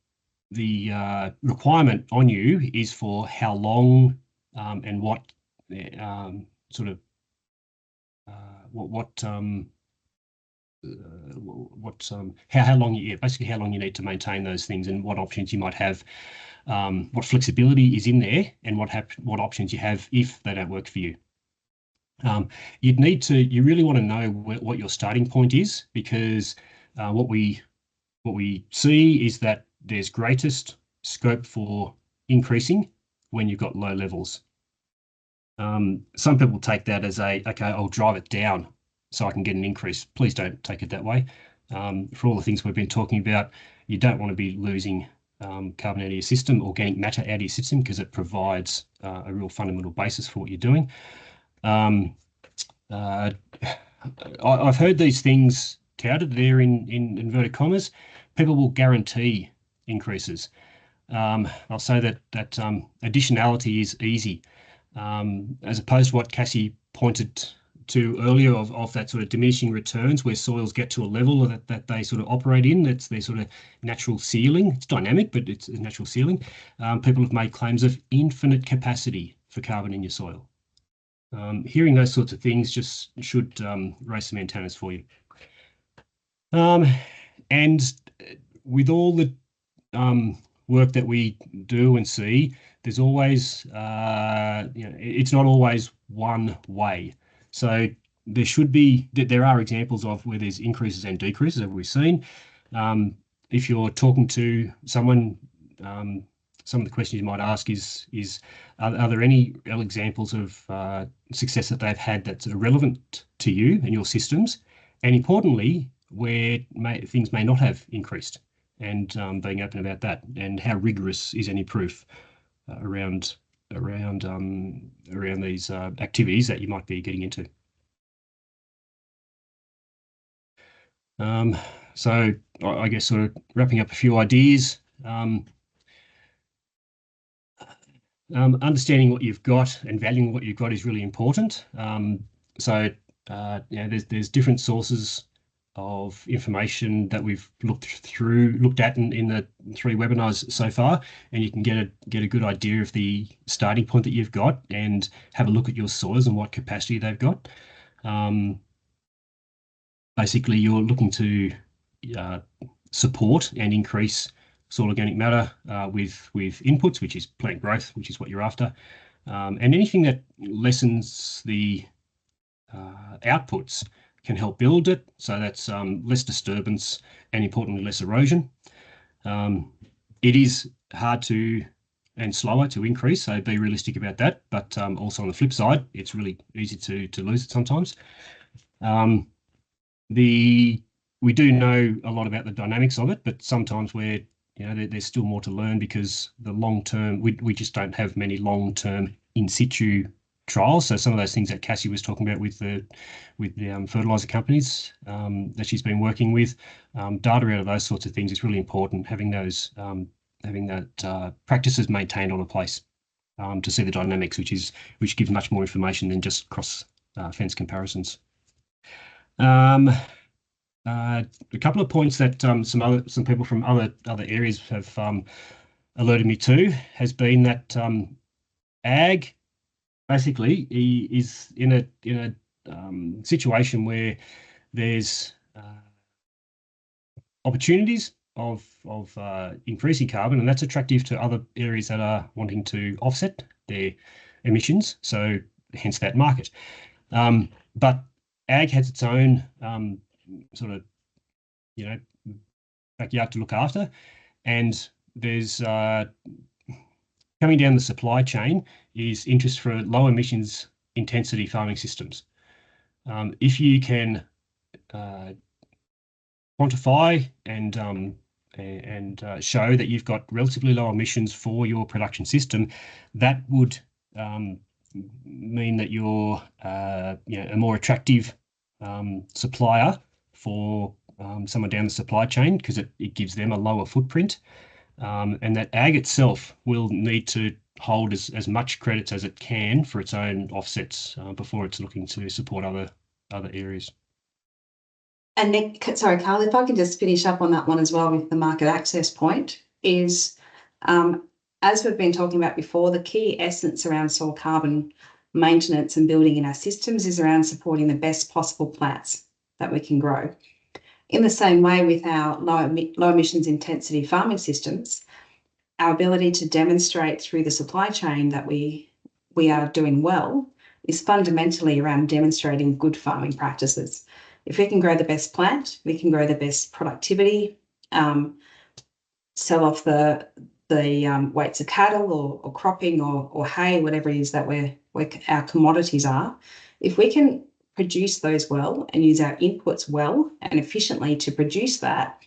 requirement on you is for how long and what sort of how long basically how long you need to maintain those things and what options you might have, what flexibility is in there, and what options you have if they don't work for you. You really want to know what your starting point is, because what we see is that there's greatest scope for increasing when you've got low levels. Some people take that as okay, I'll drive it down so I can get an increase. Please don't take it that way. For all the things we've been talking about, you don't want to be losing carbon out of your system, organic matter out of your system, because it provides a real fundamental basis for what you're doing. I've heard these things touted there in inverted commas. People will guarantee increases. I'll say that additionality is easy, as opposed to what Cassie pointed to earlier of that sort of diminishing returns, where soils get to a level that they sort of operate in. That's their sort of natural ceiling. It's dynamic, but it's a natural ceiling. People have made claims of infinite capacity for carbon in your soil. Hearing those sorts of things just should raise some antennas for you. And with all the work that we do and see, there's always, it's not always one way. So there are examples of where there's increases and decreases, as we've seen. If you're talking to someone, some of the questions you might ask are there any examples of success that they've had that's relevant to you and your systems? And importantly, where things may not have increased, and being open about that, and how rigorous is any proof around these activities that you might be getting into. So I guess sort of wrapping up a few ideas. Understanding what you've got and valuing what you've got is really important. There's different sources of information that we've looked at in the 3 webinars so far, and you can get a good idea of the starting point that you've got and have a look at your soils and what capacity they've got. Basically, you're looking to support and increase soil organic matter with inputs, which is plant growth, which is what you're after, and anything that lessens the outputs can help build it. So that's less disturbance and importantly less erosion. It is hard and slower to increase, so be realistic about that. But also on the flip side, it's really easy to lose it sometimes. We do know a lot about the dynamics of it, but sometimes there's still more to learn, because the long term, we just don't have many long term in situ trials. So some of those things that Cassie was talking about with the fertilizer companies that she's been working with, data out of those sorts of things is really important. Having that practices maintained on a place to see the dynamics, which gives much more information than just cross fence comparisons. A couple of points that some people from other areas have alerted me to has been that ag basically is in a situation where there's opportunities of increasing carbon, and that's attractive to other areas that are wanting to offset their emissions. So hence that market. But ag has its own sort of backyard to look after, and there's coming down the supply chain is interest for low emissions intensity farming systems. If you can quantify and show that you've got relatively low emissions for your production system, that would mean that you're a more attractive supplier for someone down the supply chain, because it gives them a lower footprint, and that ag itself will need to hold as much credits as it can for its own offsets before it's looking to support other areas. And Nick, sorry, Carl, if I can just finish up on that one as well with the market access point, is as we've been talking about before, the key essence around soil carbon maintenance and building in our systems is around supporting the best possible plants that we can grow. In the same way with our low emissions intensity farming systems, our ability to demonstrate through the supply chain that we are doing well is fundamentally around demonstrating good farming practices. If we can grow the best plant, we can grow the best productivity, sell off the weights of cattle or cropping or hay, whatever it is that our commodities are. If we can produce those well and use our inputs well and efficiently to produce that,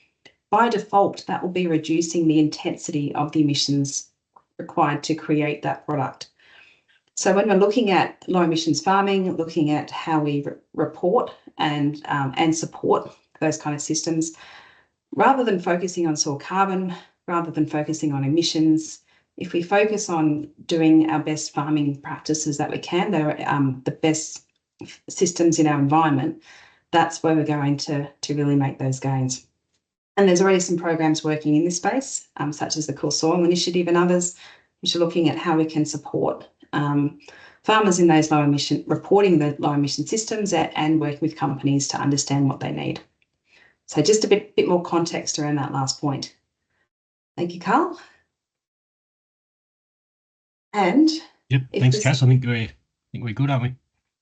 by default, that will be reducing the intensity of the emissions required to create that product. So when we're looking at low emissions farming, looking at how we report and support those kind of systems, rather than focusing on soil carbon, rather than focusing on emissions, if we focus on doing our best farming practices that we can, that are the best systems in our environment, that's where we're going to really make those gains. And there's already some programs working in this space, such as the Cool Soil Initiative and others, which are looking at how we can support farmers in those reporting the low emission systems and working with companies to understand what they need. So just a bit more context around that last point. Thank you, Karl. And yep, thanks, Cass. I think we're good, aren't we?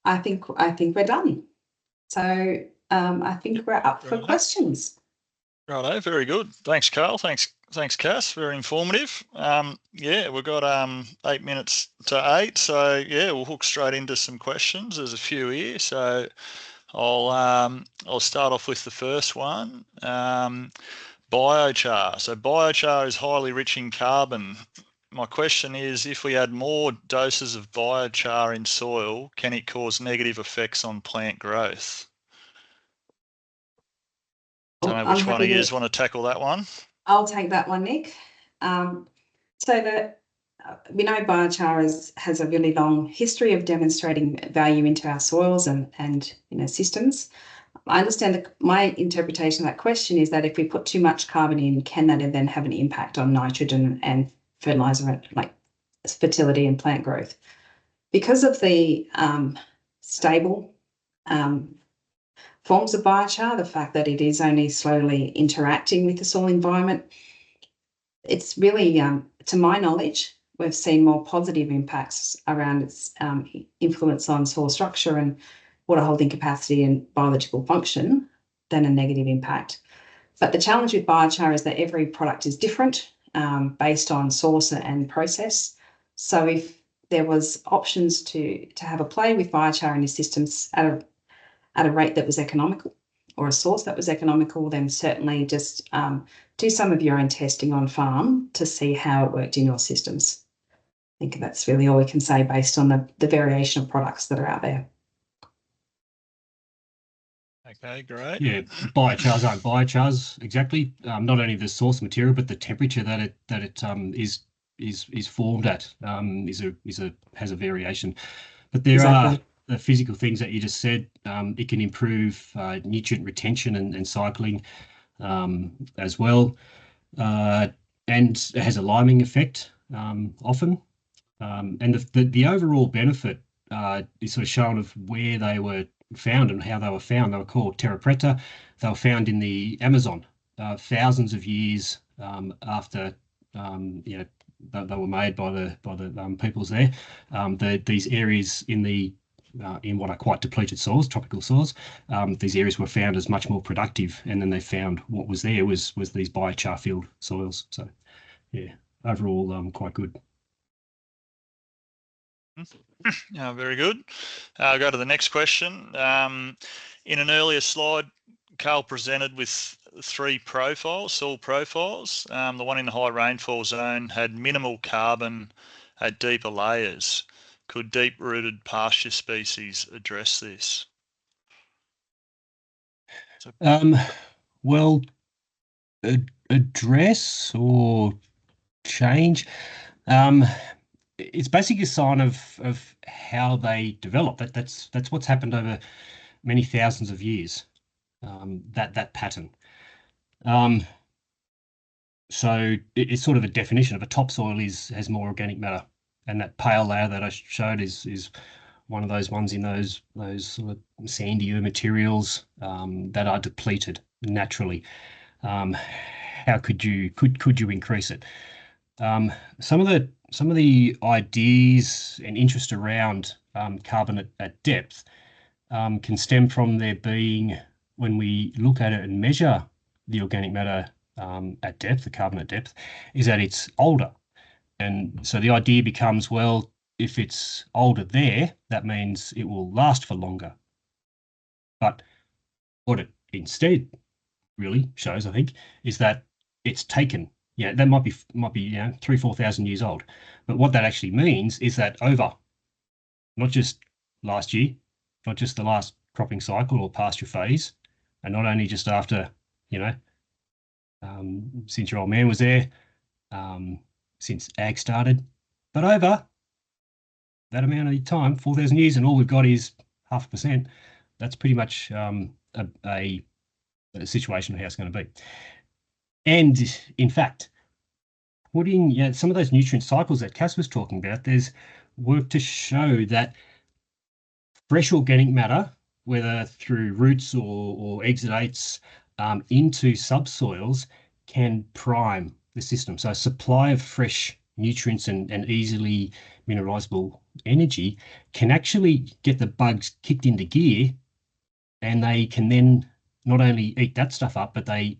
I think we're done. So I think we're up for questions. Righto, very good. Thanks, Karl. Thanks, Cass. Very informative. Yeah, we've got 8 minutes to 8, so yeah, we'll hook straight into some questions. There's a few here, so I'll start off with the first one. Biochar. So biochar is highly rich in carbon. My question is, if we add more doses of biochar in soil, can it cause negative effects on plant growth? Don't know which one of you want to tackle that one. I'll take that one, Nick. We know biochar has a really long history of demonstrating value into our soils and systems. I understand my interpretation of that question is that if we put too much carbon in, can that then have an impact on nitrogen and fertilizer, like fertility and plant growth? Because of the stable forms of biochar, the fact that it is only slowly interacting with the soil environment, it's really, to my knowledge, we've seen more positive impacts around its influence on soil structure and water holding capacity and biological function than a negative impact. But the challenge with biochar is that every product is different based on source and process. So if there was options to have a play with biochar in your systems at a rate that was economical or a source that was economical, then certainly just do some of your own testing on farm to see how it worked in your systems. I think that's really all we can say based on the variation of products that are out there. Okay, great. Yeah, biochars aren't biochars exactly. Not only the source material, but the temperature that it is formed at has a variation. But there are the physical things that you just said. It can improve nutrient retention and cycling as well, and it has a liming effect often. And the overall benefit is sort of shown of where they were found and how they were found. They were called terra preta. They were found in the Amazon thousands of years after they were made by the peoples there. These areas in what are quite depleted soils, tropical soils, these areas were found as much more productive, and then they found what was there was these biochar filled soils. So yeah, overall quite good. Very good. I'll go to the next question. In an earlier slide, Karl presented with 3 profiles, soil profiles. The one in the high rainfall zone had minimal carbon at deeper layers. Could deep-rooted pasture species address this? Well, address or change. It's basically a sign of how they develop. That's what's happened over many thousands of years. That pattern. So it's sort of a definition of a topsoil has more organic matter, and that pale layer that I showed is one of those ones in those sort of sandier materials that are depleted naturally. How could you increase it? Some of the ideas and interest around carbon at depth can stem from there being, when we look at it and measure the organic matter at depth, the carbon at depth, is that it's older. And so the idea becomes, well, if it's older there, that means it will last for longer. But what it instead really shows, I think, is that it's taken. Yeah, that might be 3,000-4,000 years old. But what that actually means is that over not just last year, not just the last cropping cycle or pasture phase, and not only just after, since your old man was there, since ag started, but over that amount of time, 4,000 years, and all we've got is 0.5%. That's pretty much a situation of how it's going to be. And in fact, putting some of those nutrient cycles that Cass was talking about, there's work to show that fresh organic matter, whether through roots or exudates, into subsoils can prime the system. So supply of fresh nutrients and easily mineralizable energy can actually get the bugs kicked into gear, and they can then not only eat that stuff up, but they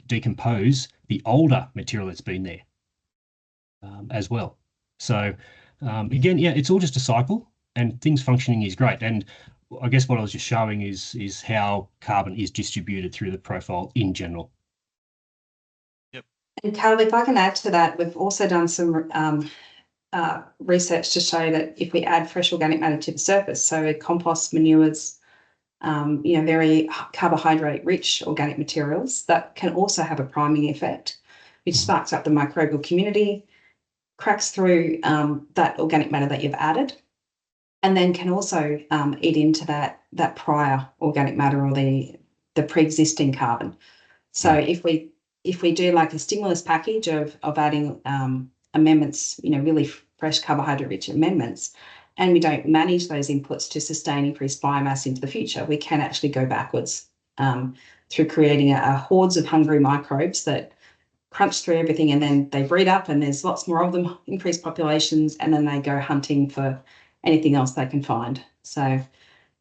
decompose the older material that's been there as well. So again, yeah, it's all just a cycle, and things functioning is great. And I guess what I was just showing is how carbon is distributed through the profile in general. Yep. And Karl, if I can add to that, we've also done some research to show that if we add fresh organic matter to the surface, so compost, manures, very carbohydrate-rich organic materials, that can also have a priming effect, which sparks up the microbial community, cracks through that organic matter that you've added, and then can also eat into that prior organic matter or the pre-existing carbon. So if we do like a stimulus package of adding amendments, really fresh carbohydrate-rich amendments, and we don't manage those inputs to sustain increased biomass into the future, we can actually go backwards through creating a hordes of hungry microbes that crunch through everything, and then they breed up, and there's lots more of them, increased populations, and then they go hunting for anything else they can find. So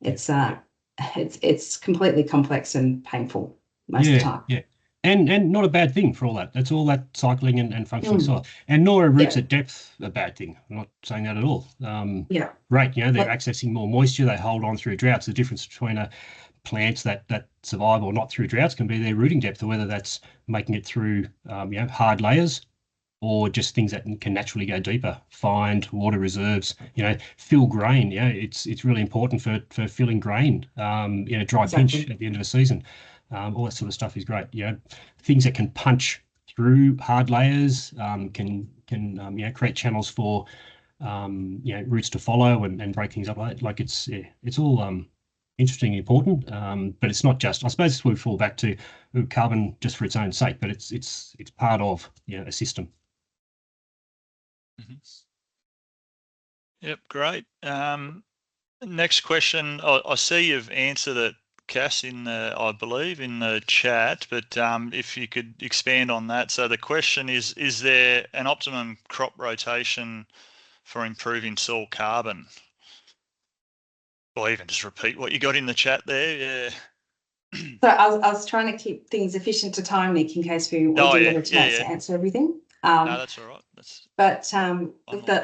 it's completely complex and painful most of the time. Yeah. And not a bad thing for all that. That's all that cycling and functioning soil. And nor are roots at depth a bad thing. I'm not saying that at all. Right, they're accessing more moisture. They hold on through droughts. The difference between plants that survive or not through droughts can be their rooting depth, or whether that's making it through hard layers, or just things that can naturally go deeper, find water reserves, fill grain. It's really important for filling grain, dry pinch at the end of the season. All that sort of stuff is great. Things that can punch through hard layers can create channels for roots to follow and break things up. Like it's all interesting and important, but it's not just. I suppose we fall back to carbon just for its own sake, but it's part of a system. Mm-hmm. Yep, great. Next question. I see you've answered it, Cass, I believe in the chat, but if you could expand on that. So the question is there an optimum crop rotation for improving soil carbon? Or even just repeat what you got in the chat there. So I was trying to keep things efficient to time, Nick, in case we didn't get a chance to answer everything. No, that's all right.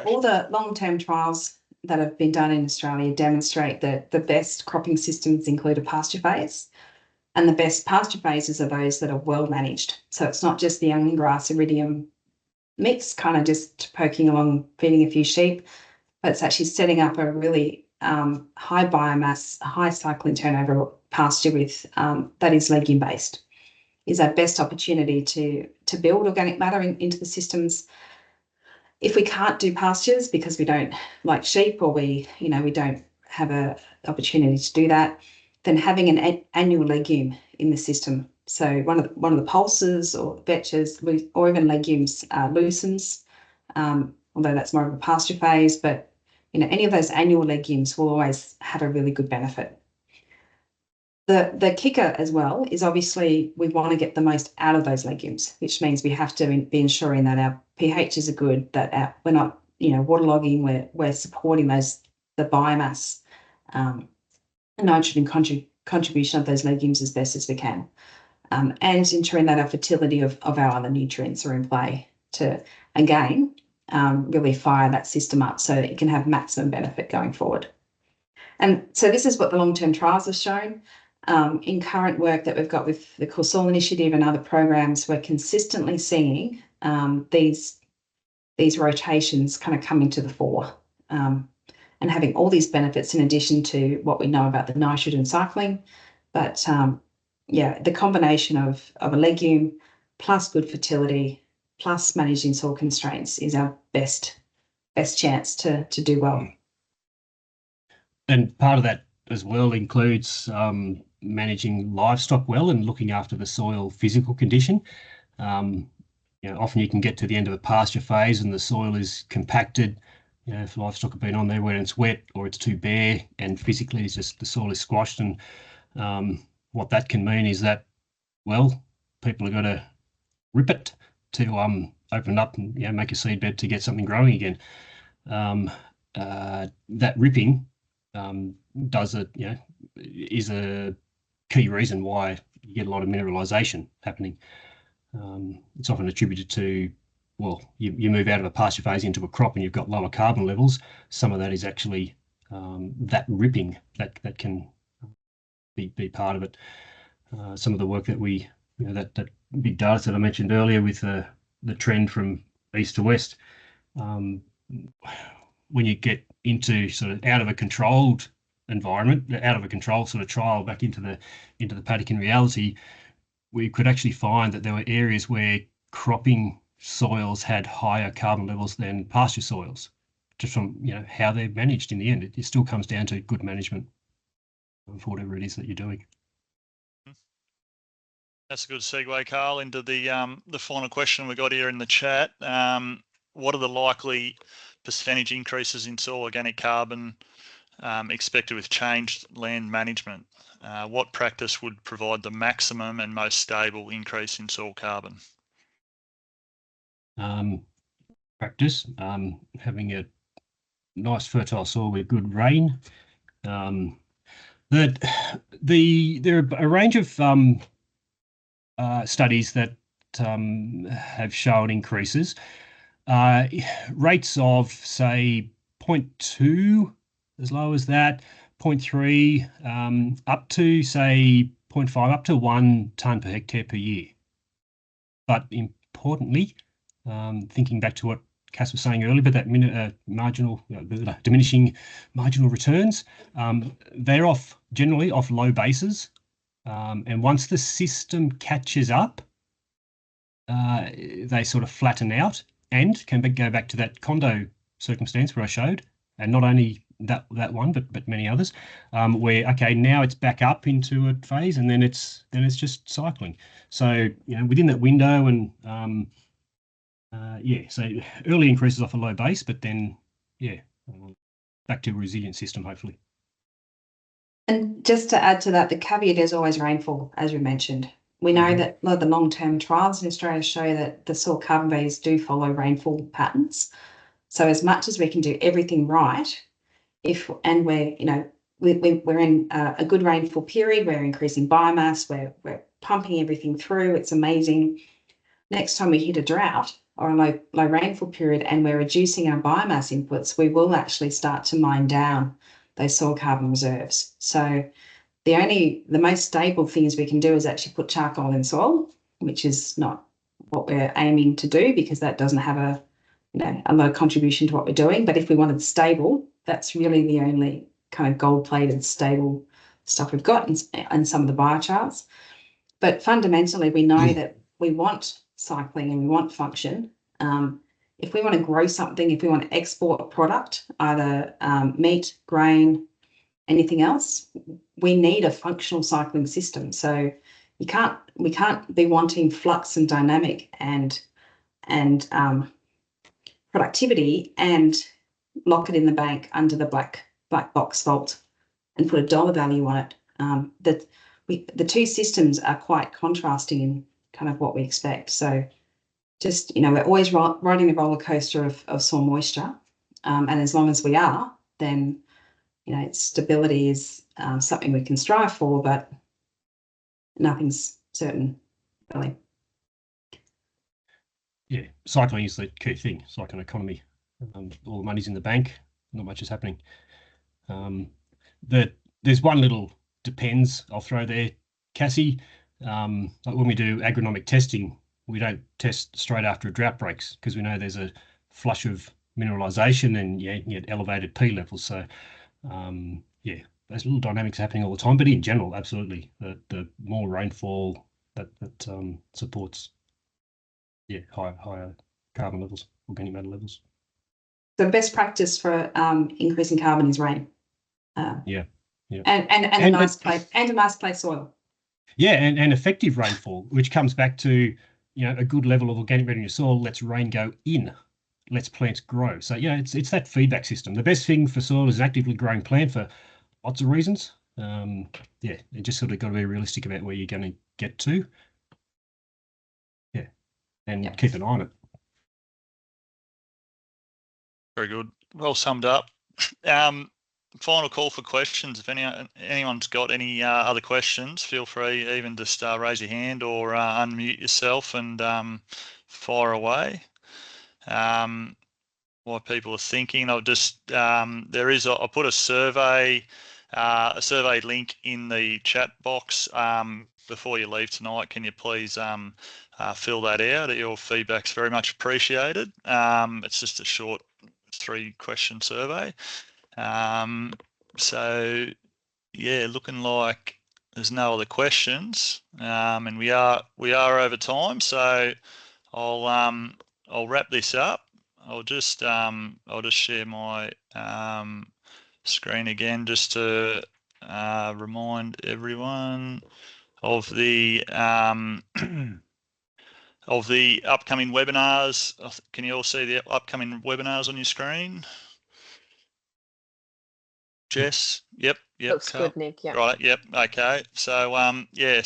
All the long-term trials that have been done in Australia demonstrate that the best cropping systems include a pasture phase, and the best pasture phases are those that are well managed. So it's not just the young grass iridium mix, kind of just poking along, feeding a few sheep, but it's actually setting up a really high biomass, high cycling turnover pasture with that is legume based, is our best opportunity to build organic matter into the systems. If we can't do pastures because we don't like sheep, or we don't have a opportunity to do that, then having an annual legume in the system. So one of the pulses or vetches or even legumes, lucens, although that's more of a pasture phase, but any of those annual legumes will always have a really good benefit. The kicker as well is obviously we want to get the most out of those legumes, which means we have to be ensuring that our pHs are good, that we're not waterlogging, we're supporting the biomass nitrogen contribution of those legumes as best as we can, and ensuring that our fertility of our other nutrients are in play to, again, really fire that system up so it can have maximum benefit going forward. And so this is what the long-term trials have shown. In current work that we've got with the Cool Soil Initiative and other programs, we're consistently seeing these rotations kind of coming to the fore, and having all these benefits in addition to what we know about the nitrogen cycling. But the combination of a legume plus good fertility plus managing soil constraints is our best chance to do well. And part of that as well includes managing livestock well and looking after the soil physical condition. Often you can get to the end of a pasture phase and the soil is compacted. If livestock have been on there when it's wet or it's too bare, and physically it's just the soil is squashed. And what that can mean is that well, people have got to rip it to open up and make a seed bed to get something growing again. That ripping is a key reason why you get a lot of mineralisation happening. It's often attributed to, well, you move out of a pasture phase into a crop and you've got lower carbon levels. Some of that is actually that ripping that can be part of it. Some of the work that we, that big data that I mentioned earlier with the trend from east to west, when you get into sort of out of a controlled environment, out of a controlled sort of trial back into the paddock in reality, we could actually find that there were areas where cropping soils had higher carbon levels than pasture soils, just from how they're managed in the end. It still comes down to good management for whatever it is that you're doing. That's a good segue, Karl, into the final question we got here in the chat. What are the likely percentage increases in soil organic carbon expected with changed land management? What practice would provide the maximum and most stable increase in soil carbon? Practice, having a nice fertile soil with good rain. There are a range of studies that have shown increases. Rates of, say, 0.2, as low as that, 0.3, up to, say, 0.5, up to 1 tonne per hectare per year. But importantly, thinking back to what Cass was saying earlier, but that diminishing marginal returns, they're generally off low bases. And once the system catches up, they sort of flatten out and can go back to that condo circumstance where I showed, and not only that one, but many others, where okay, now it's back up into a phase, and then it's just cycling. So within that window, and so early increases off a low base, but then back to a resilient system, hopefully. And just to add to that, the caveat is always rainfall, as we mentioned. We know that a lot of the long-term trials in Australia show that the soil carbon values do follow rainfall patterns. So as much as we can do everything right, we're in a good rainfall period, we're increasing biomass, we're pumping everything through, it's amazing. Next time we hit a drought or a low rainfall period and we're reducing our biomass inputs, we will actually start to mine down those soil carbon reserves. So the most stable things we can do is actually put charcoal in soil, which is not what we're aiming to do because that doesn't have a low contribution to what we're doing. But if we wanted stable, that's really the only kind of gold-plated stable stuff we've got in some of the biochars. But fundamentally, we know that we want cycling and we want function. If we want to grow something, if we want to export a product, either meat, grain, anything else, we need a functional cycling system. So we can't be wanting flux and dynamic and productivity and lock it in the bank under the black box vault and put a dollar value on it. The two systems are quite contrasting in kind of what we expect. So just, we're always riding the roller coaster of soil moisture. And as long as we are, then, stability is something we can strive for, but nothing's certain, really. Yeah, cycling is the key thing. It's like an economy. All the money's in the bank, not much is happening. There's one little depends I'll throw there, Cassie. Like when we do agronomic testing, we don't test straight after a drought breaks because we know there's a flush of mineralisation and you get elevated P levels. So there's little dynamics happening all the time. But in general, absolutely, the more rainfall that supports higher carbon levels, organic matter levels. The best practice for increasing carbon is rain. And a nice clay soil. Yeah, and effective rainfall, which comes back to a good level of organic matter in your soil. Lets rain go in, lets plants grow. So it's that feedback system. The best thing for soil is an actively growing plant for lots of reasons. You just sort of got to be realistic about where you're going to get to. and keep an eye on it. Very good. Well summed up. Final call for questions. If anyone's got any other questions, feel free even just raise your hand or unmute yourself and fire away. What people are thinking, I'll just I'll put a survey link in the chat box before you leave tonight. Can you please fill that out? Your feedback's very much appreciated. It's just a short 3-question survey. So yeah, looking like there's no other questions, and we are over time. So I'll wrap this up. I'll just share my screen again just to remind everyone of the of the upcoming webinars. Can you all see the upcoming webinars on your screen? Jess? Yep. Looks Carl. good, Nick. Yeah. Right. Yep. Okay. So yep.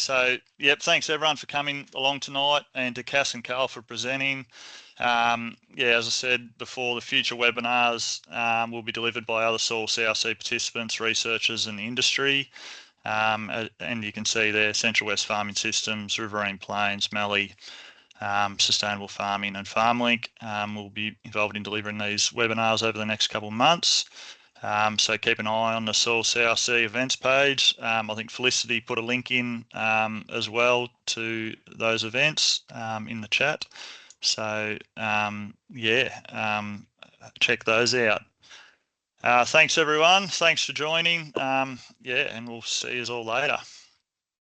Thanks everyone for coming along tonight, and to Cass and Karl for presenting. As I said before, the future webinars will be delivered by other soil CRC participants, researchers, and industry. And you can see there, Central West Farming Systems, Riverine Plains, Mallee, Sustainable Farming, and FarmLink will be involved in delivering these webinars over the next couple of months. So keep an eye on the Soil CRC events page. I think Felicity put a link in as well to those events in the chat. So check those out. Thanks everyone. Thanks for joining. And we'll see you all later.